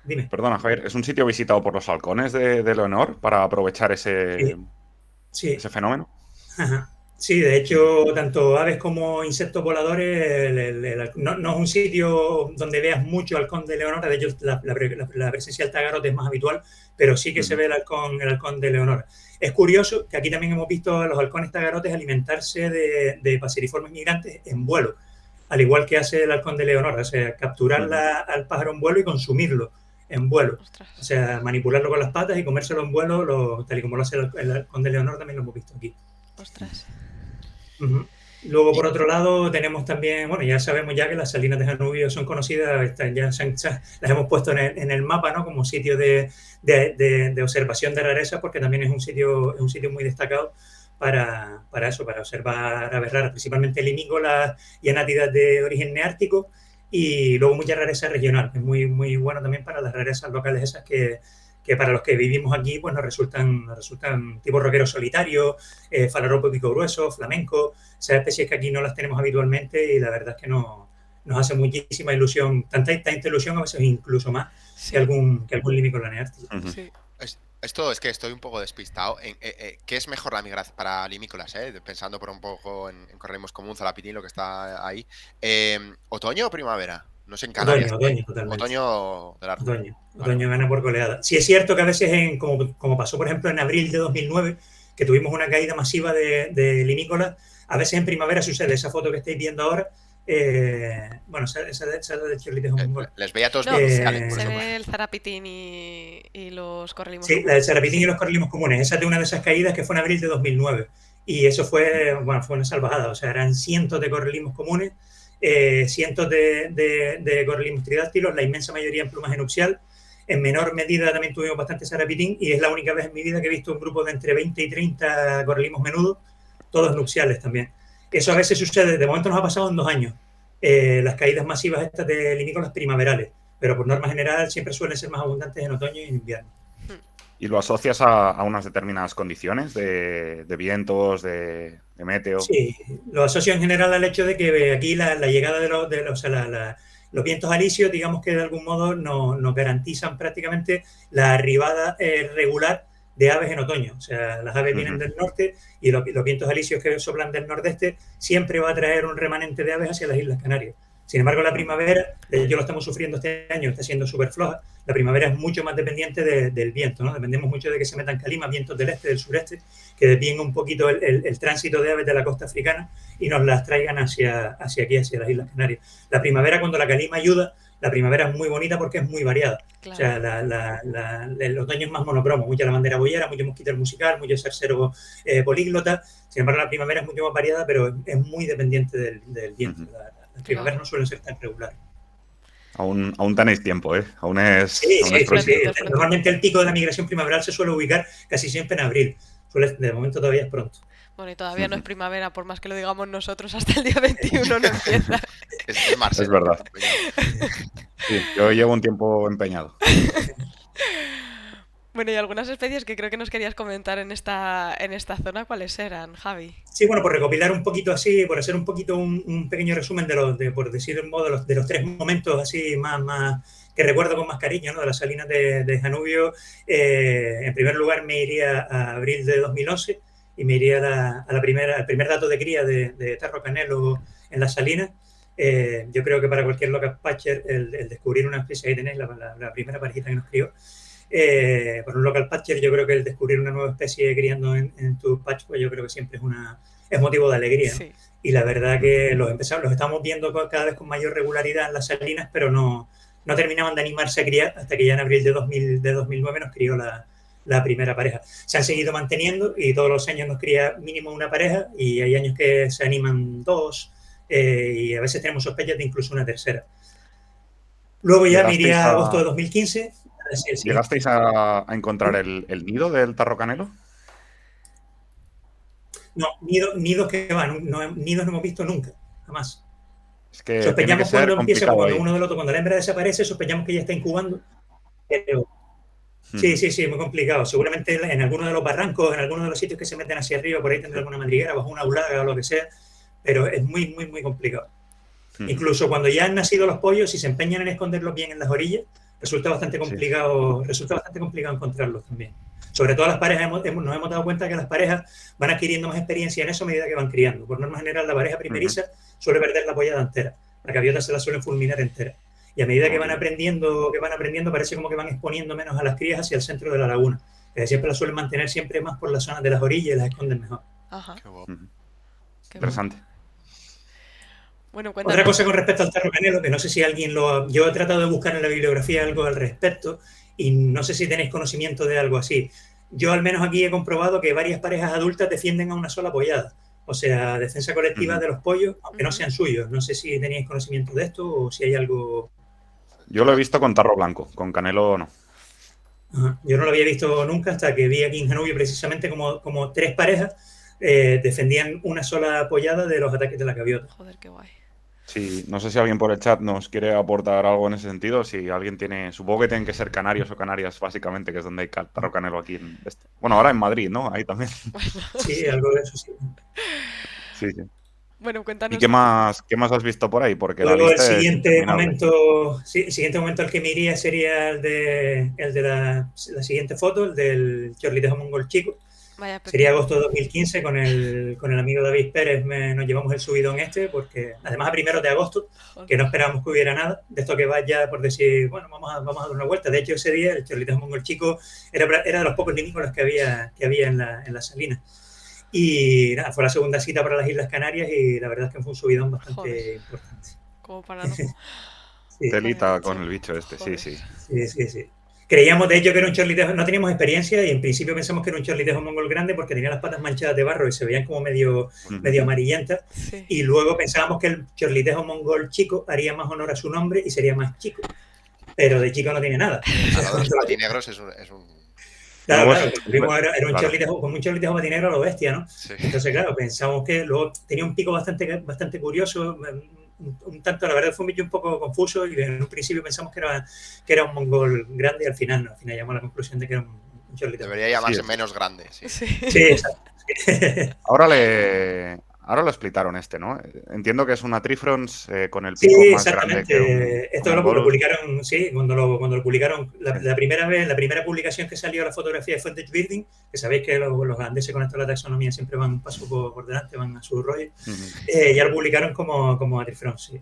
Dime. Perdona, Javier, ¿es un sitio visitado por los halcones de Leonor para aprovechar ese fenómeno? Ajá. Sí, de hecho, tanto aves como insectos voladores, no es un sitio donde veas mucho halcón de Leonora, de hecho la presencia del tagarote es más habitual, pero sí que se ve el halcón de Leonora. Es curioso que aquí también hemos visto a los halcones tagarotes alimentarse de paseriformes migrantes en vuelo, al igual que hace el halcón de Leonora, o sea, capturar al pájaro en vuelo y consumirlo en vuelo. Ostras. O sea, manipularlo con las patas y comérselo en vuelo, tal y como lo hace el halcón de Leonora, también lo hemos visto aquí. Ostras. Luego, Y por otro lado, tenemos también, bueno, ya sabemos ya que las salinas de Janubio son conocidas, las hemos puesto en el mapa, ¿no? Como sitio de observación de rarezas, porque también es un sitio muy destacado para eso, para observar aves raras, principalmente limícolas y anátidas de origen neártico, y luego mucha rareza regional, que es muy, muy bueno también para las rarezas locales esas que para los que vivimos aquí, pues nos resultan tipo roqueros solitarios, falaropo pico grueso, flamenco, esas especies que aquí no las tenemos habitualmente y la verdad es que nos hace muchísima ilusión, tanta ilusión a veces incluso más que Sí, algún limícola neártico. sí. esto es que estoy un poco despistado. ¿Qué es mejor la migración para limícolas? Pensando por un poco en Correlimos común, Zalapitín, lo que está ahí. ¿Otoño o primavera? No sé en Canarias. Otoño, totalmente. Otoño de largo. Otoño Vale. gana por goleada. Sí es cierto que a veces, como pasó por ejemplo en abril de 2009, que tuvimos una caída masiva de limícolas, a veces en primavera sucede. Esa foto que estáis viendo ahora, bueno, esa de Chirlite es un gol. Les veía todos No, provinciales, por se eso. ve el zarapitín y los correlimos Sí, la del comunes. Sarapitín y Sí. los correlimos comunes. Esa es de una de esas caídas que fue en abril de 2009. Y eso fue una salvajada. O sea, eran cientos de correlimos comunes, cientos de correlimos tridáctilos, la inmensa mayoría en plumaje nupcial. En menor medida también tuvimos bastante Sarapitín y es la única vez en mi vida que he visto un grupo de entre 20 y 30 correlimos menudos, todos nupciales también. Eso a veces sucede, de momento nos ha pasado en 2 años, las caídas masivas estas de limícolas primaverales, pero por norma general siempre suelen ser más abundantes en otoño y en invierno. ¿Y lo asocias a unas determinadas condiciones de vientos, de meteo? Sí, lo asocio en general al hecho de que aquí la llegada los vientos alisios, digamos que de algún modo nos garantizan prácticamente la arribada regular de aves en otoño. O sea, las aves vienen del norte y los vientos alisios que soplan del nordeste siempre va a traer un remanente de aves hacia las Islas Canarias. Sin embargo, la primavera, yo lo estamos sufriendo este año, está siendo súper floja. La primavera es mucho más dependiente del viento, ¿no? Dependemos mucho de que se metan calimas, vientos del este, del sureste, que desvíen un poquito el tránsito de aves de la costa africana y nos las traigan hacia aquí, hacia las Islas Canarias. La primavera, cuando la calima ayuda, la primavera es muy bonita porque es muy variada. Claro. O sea, el otoño es más monocromo, mucha lavandera boyera, mucho mosquitero musical, mucho cercero políglota. Sin embargo, la primavera es mucho más variada, pero es muy dependiente del viento. Las primaveras no suelen ser tan regulares. Aún tenéis tiempo, ¿eh? Aún es. Sí, aún es sí. Normalmente el pico de la migración primaveral se suele ubicar casi siempre en abril. De momento todavía es pronto. Bueno, y todavía no es primavera, por más que lo digamos nosotros, hasta el día 21 no empieza. Es marzo. Es verdad. Sí, yo llevo un tiempo empeñado. Bueno, y algunas especies que creo que nos querías comentar en esta zona, ¿cuáles eran, Javi? Sí, bueno, por recopilar un poquito así, por hacer un poquito un pequeño resumen por decir un modo, de los 3 momentos así más que recuerdo con más cariño, ¿no? De las salinas de Janubio. En primer lugar me iría a abril de 2011 y me iría al primer dato de cría de tarro canelo en las salinas. Yo creo que para cualquier local patcher el descubrir una especie, ahí tenéis la primera parejita que nos crió. Por un local patcher, yo creo que el descubrir una nueva especie criando en tu patch, pues yo creo que siempre es motivo de alegría, ¿no? Sí. Y la verdad que los estamos viendo cada vez con mayor regularidad en las salinas, pero no terminaban de animarse a criar hasta que ya en abril de 2009 nos crió la primera pareja. Se han seguido manteniendo y todos los años nos cría mínimo una pareja y hay años que se animan 2 y a veces tenemos sospechas de incluso una tercera. Luego ya me iría a agosto de 2015. ¿Llegasteis a encontrar el nido del tarro canelo? No, nidos que van, nidos no hemos visto nunca, jamás. Es que sospechamos cuando empieza, cuando uno del otro, cuando la hembra desaparece, sospechamos que ya está incubando. Pero sí, es muy complicado. Seguramente en alguno de los barrancos, en alguno de los sitios que se meten hacia arriba, por ahí tendrá alguna madriguera, bajo una aulaga o lo que sea, pero es muy, muy, muy complicado. Incluso cuando ya han nacido los pollos, si se empeñan en esconderlos bien en las orillas, resulta bastante complicado encontrarlos también. Sobre todo las parejas, nos hemos dado cuenta que las parejas van adquiriendo más experiencia en eso a medida que van criando. Por norma general, la pareja primeriza suele perder la pollada entera. La gaviota se la suelen fulminar entera. Y a medida que van aprendiendo, parece como que van exponiendo menos a las crías hacia el centro de la laguna. Siempre las suelen mantener siempre más por las zonas de las orillas y las esconden mejor. Ajá. Qué guapo. Interesante. Bueno, otra cosa con respecto al tarro canelo, que no sé si alguien yo he tratado de buscar en la bibliografía algo al respecto y no sé si tenéis conocimiento de algo así. Yo al menos aquí he comprobado que varias parejas adultas defienden a una sola pollada. O sea, defensa colectiva Ujú. de los pollos, aunque no Ujú. sean suyos. No sé si teníais conocimiento de esto o si hay algo... Yo lo he visto con tarro blanco, con canelo no. Ajá. Yo no lo había visto nunca hasta que vi aquí en Janubio precisamente como tres parejas defendían una sola apoyada de los ataques de la gaviota. Joder, qué guay. Sí, no sé si alguien por el chat nos quiere aportar algo en ese sentido. Si alguien tiene, supongo que tienen que ser canarios o Canarias, básicamente, que es donde hay tarro canelo aquí. Bueno, ahora en Madrid, ¿no? Ahí también. Bueno, Sí, algo de eso sí. Sí, sí. bueno, ¿Y cuéntanos. qué más has visto por ahí? Porque la Luego el lista es siguiente interminable. momento, sí, el siguiente momento al que me iría sería el de la siguiente foto, el del chorlitejo mongol chico. Vaya Sería pepino. agosto de 2015 con el amigo David Pérez nos llevamos el subidón este porque además a primeros de agosto Joder. que no esperábamos que hubiera nada de esto que vaya por decir bueno vamos a dar una vuelta. De hecho ese día el chorlitejo mongol chico era de los pocos limícolas que había en la salina y nada, fue la segunda cita para las Islas Canarias y la verdad es que fue un subidón bastante Joder. importante. Como para no. Sí, Telita Joder, con macho. el bicho este, sí, Joder. sí. sí. Creíamos de hecho que era un chorlitejo, no teníamos experiencia y en principio pensamos que era un chorlitejo mongol grande porque tenía las patas manchadas de barro y se veían como medio amarillentas. Sí. Y luego pensábamos que el chorlitejo mongol chico haría más honor a su nombre y sería más chico. Pero de chico no tiene nada. A lo de los patinegros es un... Claro, No, claro, vimos era un claro. chorlitejo, con un chorlitejo patinegro a lo bestia, ¿no? Sí. Entonces, claro, pensamos que luego tenía un pico bastante curioso, un tanto, la verdad fue un poco confuso y en un principio pensamos que era un mongol grande y al final no, al final llamamos a la conclusión de que era un chorlitejo. Debería llamarse Sí. menos grande. Sí. Sí. Sí, exacto. Ahora lo explicaron ¿no? Entiendo que es una Trifrons con el Sí, pico más grande que un exactamente. Esto lo mongol. publicaron, sí, cuando lo publicaron, Sí. la primera vez, la primera publicación que salió la fotografía de Footage Building, que sabéis que los holandeses con esto de la taxonomía siempre van un paso por delante, van a su rollo, ya lo publicaron como a Trifrons, sí.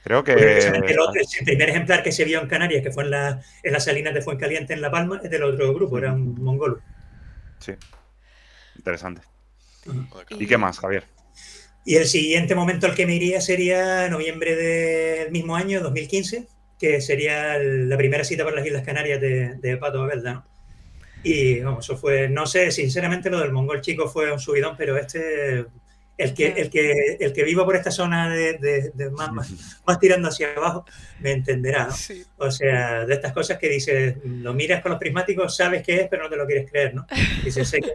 Creo que... Curiosamente, el primer ejemplar que se vio en Canarias, que fue en las salinas de Fuencaliente en La Palma, es del otro grupo, era un mongolo. Sí. Interesante. Joder, ¿Y qué más, Javier? Y el siguiente momento al que me iría sería noviembre del mismo año, 2015, que sería la primera cita para las Islas Canarias de Pato Abelda, ¿no? Y vamos, eso fue, no sé, sinceramente lo del mongol chico fue un subidón, pero el que viva por esta zona de más tirando hacia abajo, me entenderá, ¿no? Sí. O sea, de estas cosas que dices, lo miras con los prismáticos, sabes qué es, pero no te lo quieres creer, ¿no? Dices, sé que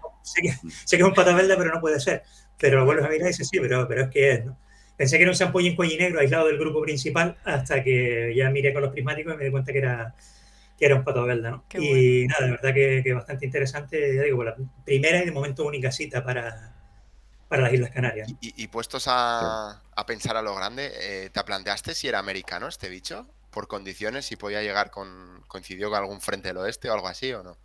es un Pato Abelda, pero no puede ser. Pero lo vuelves a mirar y dices, sí, pero es que es, ¿no? Pensé que era un Sampollín cuellinegro aislado del grupo principal hasta que ya miré con los prismáticos y me di cuenta que era un Pato Abelda, ¿no? Qué y nada, de verdad que bastante interesante, ya digo, por la primera y de momento única cita para las Islas Canarias, ¿no? Y puestos a pensar a lo grande, ¿te planteaste si era americano este bicho? Por condiciones, si podía llegar coincidió con algún frente del oeste o algo así, ¿o no?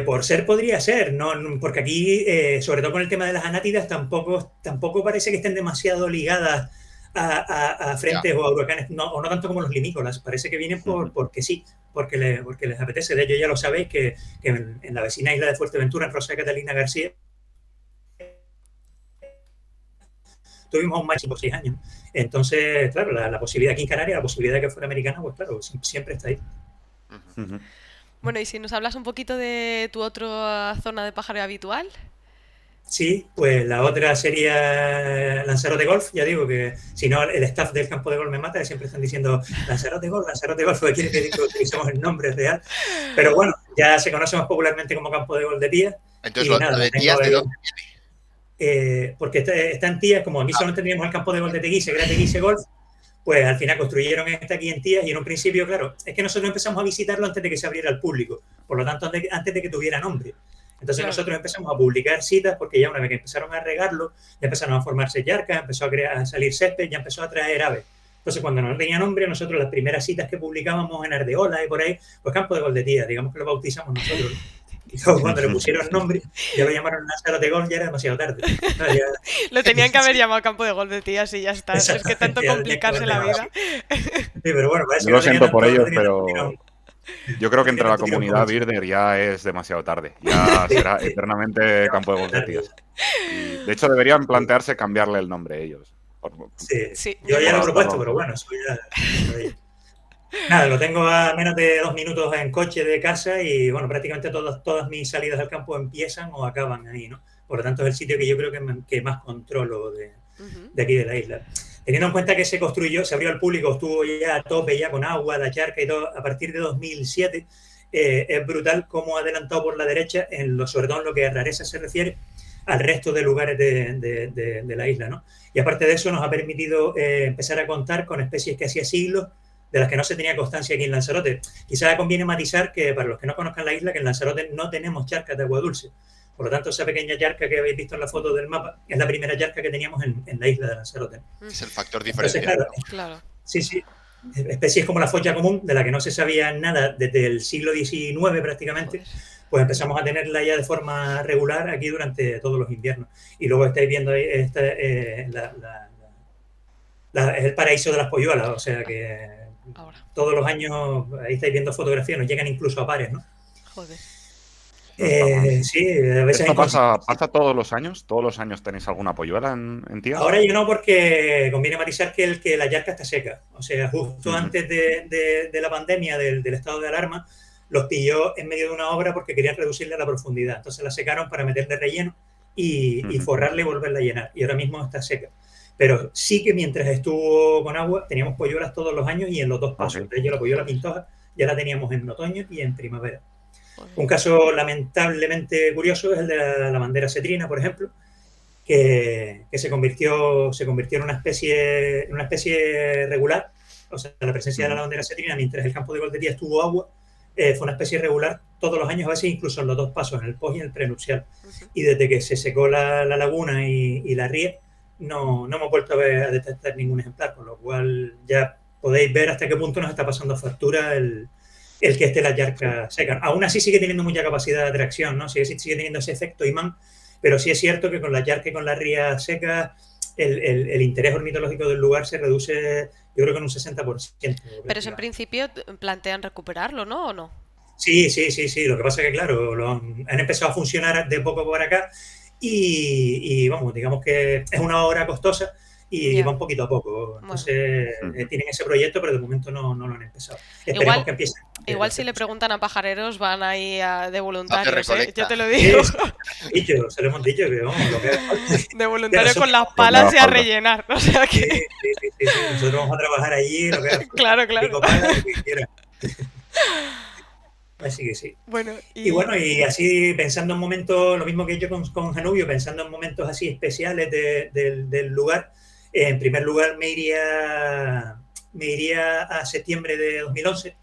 Por ser podría ser, ¿no? Porque aquí, sobre todo con el tema de las anátidas, tampoco parece que estén demasiado ligadas a frentes o a huracanes, o no tanto como los limícolas, parece que vienen porque sí, porque les apetece. De hecho, ya lo sabéis que en la vecina isla de Fuerteventura, en Rosa de Catalina García, tuvimos un máximo de 6 años. Entonces, claro, la posibilidad aquí en Canarias, la posibilidad de que fuera americana, pues claro, siempre está ahí. Bueno, y si nos hablas un poquito de tu otra zona de pájaro habitual. Sí, pues la otra sería Lanzarote Golf. Ya digo que si no, el staff del campo de golf me mata, que siempre están diciendo Lanzarote Golf, porque quiere pedir que utilicemos el nombre real. Pero bueno, ya se conoce más popularmente como campo de golf de Tías. Entonces, lo de Tías, ¿de dónde viene? Porque está en Tías, como aquí solo teníamos el campo de golf de Teguise, que era Teguise Golf, pues al final construyeron esta aquí en Tías y en un principio, claro, es que nosotros empezamos a visitarlo antes de que se abriera al público, por lo tanto, antes de que tuviera nombre. Entonces nosotros empezamos a publicar citas porque ya una vez que empezaron a regarlo, ya empezaron a formarse yarcas, empezó a salir césped, ya empezó a traer aves. Entonces cuando no tenía nombre, nosotros las primeras citas que publicábamos en Ardeola y por ahí, pues campo de gol de Tías, digamos que lo bautizamos nosotros. Y cuando le pusieron nombre, ya lo llamaron Lanzarote Golf, ya era demasiado tarde. Lo tenían que haber llamado campo de golf de Tías y ya está. Es que tanto complicarse la vida. Sí, pero bueno, parece yo lo que no siento por ellos, tenía pero yo creo que entre la comunidad Birder ya es demasiado tarde. Ya será eternamente campo de golf de Tías. Y, de hecho, deberían plantearse cambiarle el nombre a ellos. Sí. Yo ya lo he propuesto, pero bueno, eso ya... Nada, lo tengo a menos de 2 minutos en coche de casa y bueno, prácticamente todas mis salidas al campo empiezan o acaban ahí, ¿no? Por lo tanto, es el sitio que yo creo que más controlo de aquí de la isla. Teniendo en cuenta que se abrió al público, estuvo ya a tope, ya con agua, la charca y todo, a partir de 2007, es brutal cómo ha adelantado por la derecha, sobre todo en lo que a rareza se refiere, al resto de lugares de la isla, ¿no? Y aparte de eso nos ha permitido empezar a contar con especies que hacía siglos de las que no se tenía constancia aquí en Lanzarote. Quizás conviene matizar que, para los que no conozcan la isla, que en Lanzarote no tenemos charcas de agua dulce. Por lo tanto, esa pequeña charca que habéis visto en la foto del mapa es la primera charca que teníamos en la isla de Lanzarote. Es el factor diferencial. Entonces, claro. Sí, sí. Especies como la focha común, de la que no se sabía nada desde el siglo XIX prácticamente, pues empezamos a tenerla ya de forma regular aquí durante todos los inviernos. Y luego estáis viendo ahí es el paraíso de las polluelas, o sea que todos los años ahí estáis viendo fotografías, nos llegan incluso a pares, ¿no? Joder. Sí, a veces ¿Esto pasa todos los años? ¿Todos los años tenéis alguna polluela en Tías? Ahora yo no, porque conviene matizar que la charca está seca. O sea, justo antes de la pandemia, del estado de alarma, los pilló en medio de una obra porque querían reducirle la profundidad. Entonces la secaron para meterle relleno y forrarle y volverla a llenar. Y ahora mismo está seca. Pero sí que mientras estuvo con agua teníamos polluelas todos los años y en los dos pasos. De hecho, la polluela pintosa ya la teníamos en otoño y en primavera. Un caso lamentablemente curioso es el de la lavandera cetrina, por ejemplo, que se convirtió en una especie regular. O sea, la presencia de la lavandera cetrina mientras el campo de Goldetías tuvo agua fue una especie regular todos los años, a veces incluso en los dos pasos, en el post y en el prenupcial. Y desde que se secó la laguna y la ría, no hemos vuelto a detectar ningún ejemplar, con lo cual ya podéis ver hasta qué punto nos está pasando factura el que esté la charca seca. Aún así sigue teniendo mucha capacidad de atracción, ¿no? Sigue teniendo ese efecto imán, pero sí es cierto que con la charca y con la ría seca el interés ornitológico del lugar se reduce, yo creo que en un 60%. Pero eso en principio plantean recuperarlo, ¿no? ¿O no? Sí. Lo que pasa es que, claro, han empezado a funcionar de poco por acá y vamos, digamos que es una obra costosa y va un poquito a poco. Entonces, tienen ese proyecto, pero de momento no lo han empezado. Esperemos que empiecen. Igual si le preguntan a pajareros, van ahí de voluntarios, ¿eh? Yo te lo digo. Se lo hemos dicho, que vamos, lo que de voluntarios con las palas y a rellenar. O sea que... Sí. Nosotros vamos a trabajar allí, lo que claro. Lo que quiera. Así que sí. Bueno, y así pensando en momentos, lo mismo que he hecho con Janubio, pensando en momentos así especiales del lugar, en primer lugar me iría a septiembre de 2011,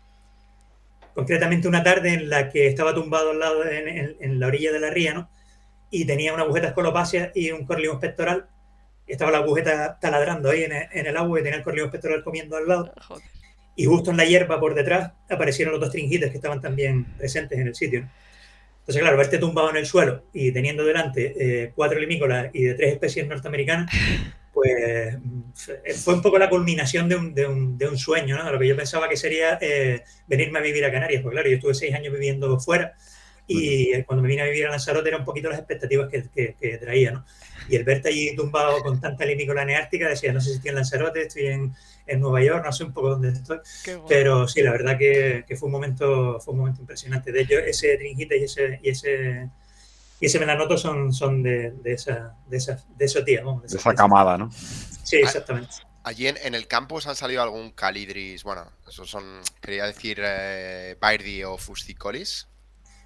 concretamente una tarde en la que estaba tumbado al lado en la orilla de la ría, ¿no? Y tenía una agujeta escolopácea y un corlimos pectoral. Estaba la agujeta taladrando ahí en el agua y tenía el corlimos pectoral comiendo al lado. Joder. Y justo en la hierba por detrás aparecieron los dos tringites que estaban también presentes en el sitio, ¿no? Entonces, claro, verte tumbado en el suelo y teniendo delante 4 limícolas y de 3 especies norteamericanas, pues fue un poco la culminación de un sueño, ¿no? De lo que yo pensaba que sería venirme a vivir a Canarias. Porque claro, yo estuve 6 años viviendo fuera y cuando me vine a vivir a Lanzarote era un poquito las expectativas que traía, ¿no? Y el verte allí tumbado con tanta limícola neártica, decía, no sé si estoy en Lanzarote, estoy en Nueva York, no sé un poco dónde estoy. Pero sí, la verdad que fue un momento impresionante. De hecho, ese tringite y ese melanoto son de esos días. De esa camada, ¿no? Sí, exactamente. Allí en el campus han salido algún calidris, bueno, esos quería decir Bairdi o Fusticolis.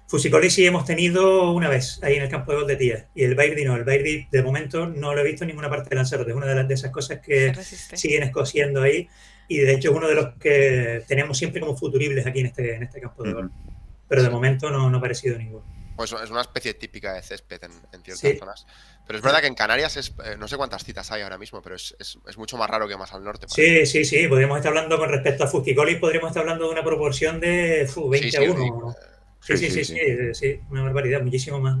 Fusicolis sí hemos tenido una vez ahí en el campo de Goldetías y el Bairdi no. El Bairdi de momento no lo he visto en ninguna parte de Lanzarote. Es una de esas cosas que siguen escociendo ahí y de hecho es uno de los que tenemos siempre como futuribles aquí en este campo de golf. Pero de momento no ha aparecido ninguno. Pues es una especie típica de césped en ciertas zonas. Pero es verdad que en Canarias no sé cuántas citas hay ahora mismo, pero es mucho más raro que más al norte. Sí. Podríamos estar hablando con respecto a Fusticolis, podríamos estar hablando de una proporción de 20 a 1. Sí, una barbaridad, muchísimo más.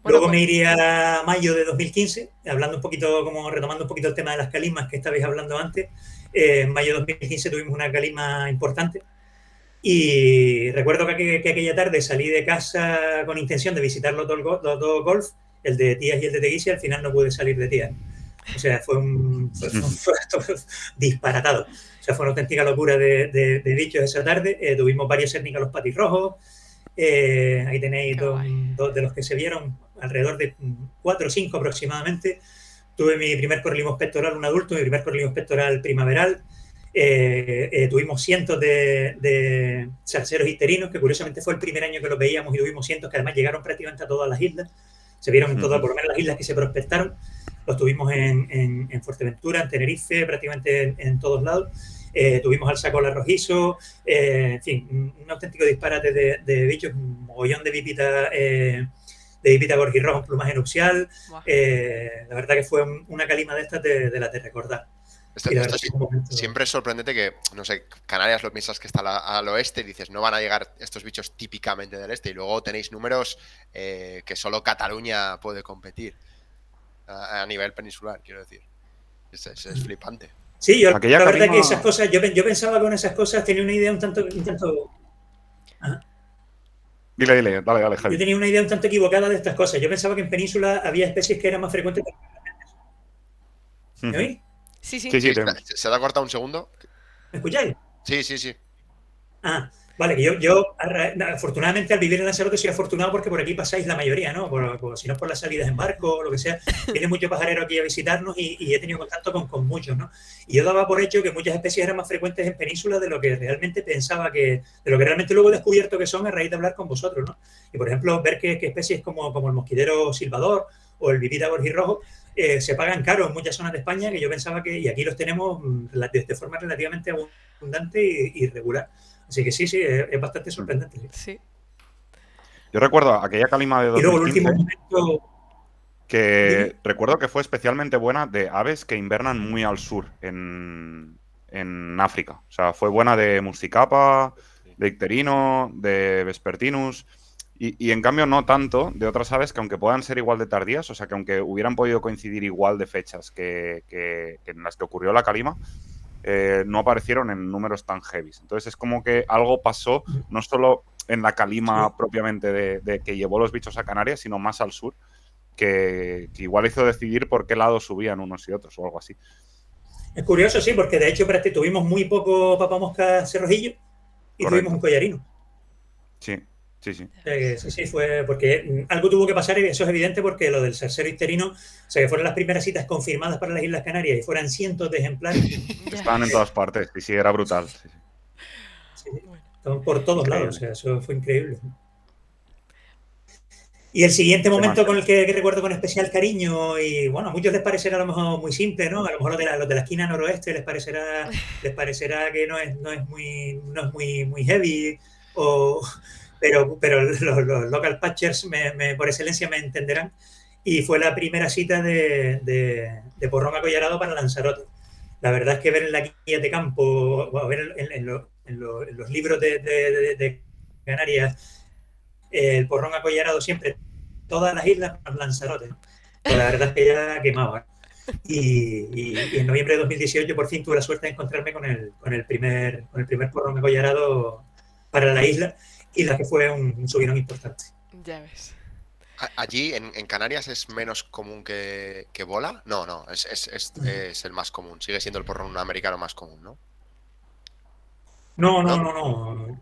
Luego me iría a mayo de 2015, retomando un poquito el tema de las calimas que estabais hablando antes. En mayo de 2015 tuvimos una calima importante y recuerdo que aquella tarde salí de casa con intención de visitar los dos golf, el de Tías y el de Teguise, y al final no pude salir de Tías. O sea, fue disparatado. O sea, fue una auténtica locura de bichos esa tarde. Tuvimos varios cérnicos patirrojos. Ahí tenéis dos de los que se vieron. alrededor de 4 o 5 aproximadamente. Tuve mi primer correlimos pectoral, un adulto, mi primer correlimos pectoral primaveral. Tuvimos cientos de salseros icterinos, que curiosamente fue el primer año que los veíamos y tuvimos cientos que además llegaron prácticamente a todas las islas. Se vieron en todas, por lo menos las islas que se prospectaron. Los tuvimos en Fuerteventura, en Tenerife, prácticamente en todos lados. Tuvimos al sacola rojizo, en fin, un auténtico disparate de bichos, un mogollón de Vipita gorgirroja en plumaje nupcial. Wow. La verdad que fue una calima de estas de las de recordar. Siempre es sorprendente que, no sé, Canarias lo piensas que está al oeste y dices, no van a llegar estos bichos típicamente del este, y luego tenéis números que solo Cataluña puede competir a nivel peninsular, quiero decir. Es flipante. Sí, yo la verdad que esas cosas, yo pensaba con esas cosas, tenía una idea un tanto... Ajá. Dile, dale, Javi. Yo tenía una idea un tanto equivocada de estas cosas. Yo pensaba que en península había especies que eran más frecuentes. ¿Me oís? Sí. ¿Se te ha cortado un segundo? ¿Me escucháis? Sí. Ah, vale, que yo afortunadamente al vivir en Lanzarote soy afortunado porque por aquí pasáis la mayoría, ¿no? Si no por las salidas en barco o lo que sea, viene mucho pajarero aquí a visitarnos y he tenido contacto con muchos, ¿no? Y yo daba por hecho que muchas especies eran más frecuentes en península de lo que realmente pensaba de lo que realmente luego he descubierto que son a raíz de hablar con vosotros, ¿no? Y por ejemplo, ver que especies como el mosquitero silbador o el Vipita gorgirrojo se pagan caro en muchas zonas de España, que yo pensaba y aquí los tenemos de forma relativamente abundante y regular. Así que sí, es bastante sorprendente. Sí. Yo recuerdo aquella calima de 2015, y luego el último momento, que recuerdo que fue especialmente buena de aves que invernan muy al sur, en África. O sea, fue buena de muscicapa, de icterino, de vespertinus, y en cambio no tanto de otras aves que aunque puedan ser igual de tardías, o sea, que aunque hubieran podido coincidir igual de fechas que en las que ocurrió la calima, no aparecieron en números tan heavies. Entonces es como que algo pasó, no solo en la calima propiamente de que llevó los bichos a Canarias, sino más al sur, que igual hizo decidir por qué lado subían unos y otros o algo así. Es curioso, sí, porque de hecho tuvimos muy poco papamosca cerrojillo y tuvimos un collarino. Sí. Sí, fue porque algo tuvo que pasar y eso es evidente porque lo del salsero icterino, o sea, que fueron las primeras citas confirmadas para las Islas Canarias y fueran cientos de ejemplares. Estaban en todas partes, sí, era brutal. Sí, estaban por todos lados, o sea, eso fue increíble. Y el siguiente momento con el que recuerdo con especial cariño, y bueno, a muchos les parecerá a lo mejor muy simple, ¿no? A lo mejor los de la esquina noroeste les parecerá que no es muy heavy, pero los local patchers por excelencia me entenderán. Y fue la primera cita de porrón acollarado para Lanzarote. La verdad es que ver en la guía de campo, o ver en los libros de Canarias, el porrón acollarado siempre, todas las islas para Lanzarote. Pues la verdad es que ya quemaba. Y en noviembre de 2018 por fin tuve la suerte de encontrarme con el primer porrón acollarado para la isla, y la que fue un subidón importante. Ya ves. ¿Allí en Canarias es menos común que bola? No, es el más común. Sigue siendo el porrón americano más común, ¿no? No.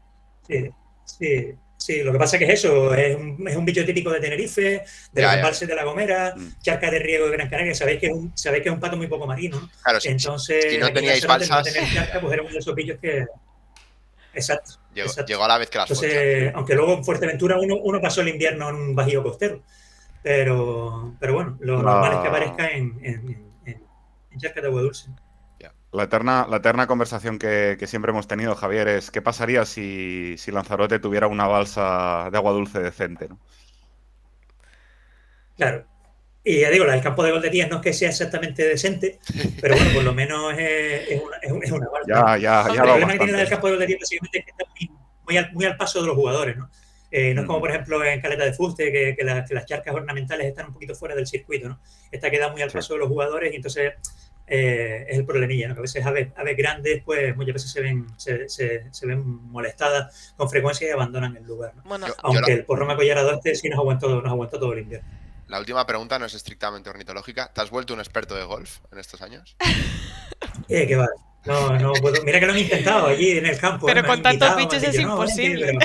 Sí, lo que pasa es que eso, es un bicho típico de Tenerife, de los embalses de La Gomera, charca de riego de Gran Canaria. Sabéis que es un pato muy poco marino, ¿no? Claro, entonces, si no teníais balsas... No tener charca, pues era uno de esos bichos que... Exacto. Llegó a la vez que las Entonces, aunque luego en Fuerteventura uno pasó el invierno en un bajío costero, pero bueno, lo normal es que aparezca en charca de agua dulce. La eterna conversación que siempre hemos tenido, Javier, es ¿qué pasaría si Lanzarote tuviera una balsa de agua dulce decente, ¿no? Claro. Y ya digo, el campo de Golderías no es que sea exactamente decente, pero bueno, por lo menos es una balsa. Ya el problema que tiene el campo de Golderías básicamente es que está muy al paso de los jugadores, ¿no? No es como, por ejemplo, en Caleta de Fuste, que las charcas ornamentales están un poquito fuera del circuito, ¿no? Esta queda muy al paso de los jugadores y entonces es el problemilla, ¿no? Que a veces aves grandes, pues muchas veces se ven molestadas con frecuencia y abandonan el lugar, ¿no? Bueno, aunque el porrón acollarado sí nos aguantó todo el invierno. La última pregunta no es estrictamente ornitológica. ¿Te has vuelto un experto de golf en estos años? Que vale. No puedo. Mira que lo han intentado allí en el campo. Pero con tantos bichos es imposible.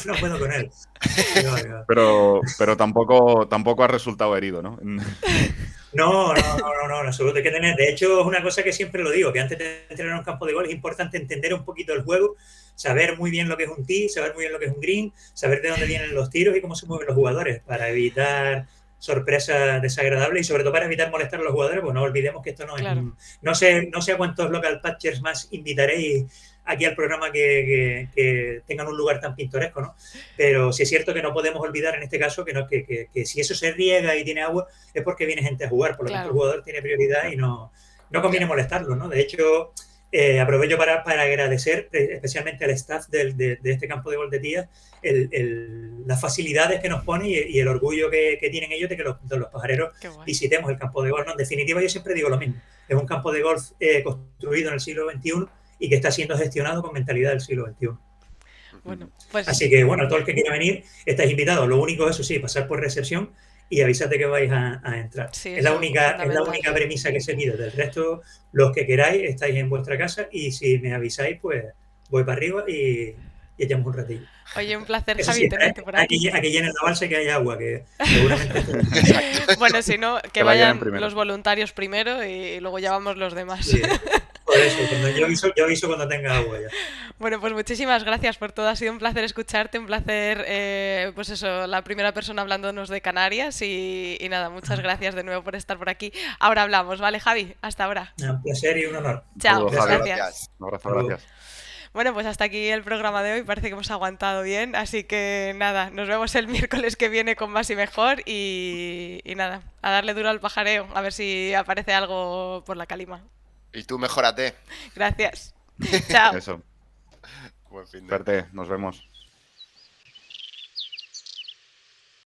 no puedo con él. Pero tampoco ha resultado herido, ¿no? No, en absoluto. Hay que tener. De hecho, es una cosa que siempre lo digo, que antes de entrenar en un campo de golf es importante entender un poquito el juego, saber muy bien lo que es un tee, saber muy bien lo que es un green, saber de dónde vienen los tiros y cómo se mueven los jugadores para evitar sorpresas desagradables y sobre todo para evitar molestar a los jugadores, pues no olvidemos que esto no es... Claro. No sé a cuántos local patchers más invitaréis aquí al programa que tengan un lugar tan pintoresco, ¿no? Pero sí es cierto que no podemos olvidar en este caso que si eso se riega y tiene agua es porque viene gente a jugar, por lo tanto el jugador tiene prioridad y no conviene molestarlo, ¿no? De hecho, aprovecho para agradecer especialmente al staff de este campo de golf de Tías las facilidades que nos pone y el orgullo que tienen ellos de que los pajareros visitemos el campo de golf, ¿no? En definitiva, yo siempre digo lo mismo, es un campo de golf construido en el siglo XXI y que está siendo gestionado con mentalidad del siglo XXI. Bueno, pues... Así que, bueno, todo el que quiera venir, estáis invitados. Lo único, eso sí, pasar por recepción y avisad que vais a entrar. Sí, es la única premisa que se pide. Del resto, los que queráis, estáis en vuestra casa y si me avisáis, pues voy para arriba y echamos un ratillo. Oye, un placer, Eso Javi, sí, tenerte por aquí. Aquí llenen la balsa que hay agua, que seguramente... Bueno, si no, que vayan los voluntarios primero y luego ya vamos los demás. Sí. Por eso, yo aviso cuando tenga agua ya. Bueno, pues muchísimas gracias por todo. Ha sido un placer escucharte, un placer, pues eso, la primera persona hablándonos de Canarias y nada, muchas gracias de nuevo por estar por aquí. Ahora hablamos, ¿vale, Javi? Hasta ahora. Un placer y un honor. Chao, gracias. Un abrazo, gracias. Bueno, pues hasta aquí el programa de hoy. Parece que hemos aguantado bien, así que nada, nos vemos el miércoles que viene con más y mejor y nada, a darle duro al pajareo, a ver si aparece algo por la calima. Y tú mejórate. Gracias. Chao. Eso. Buen fin de... Suerte, nos vemos.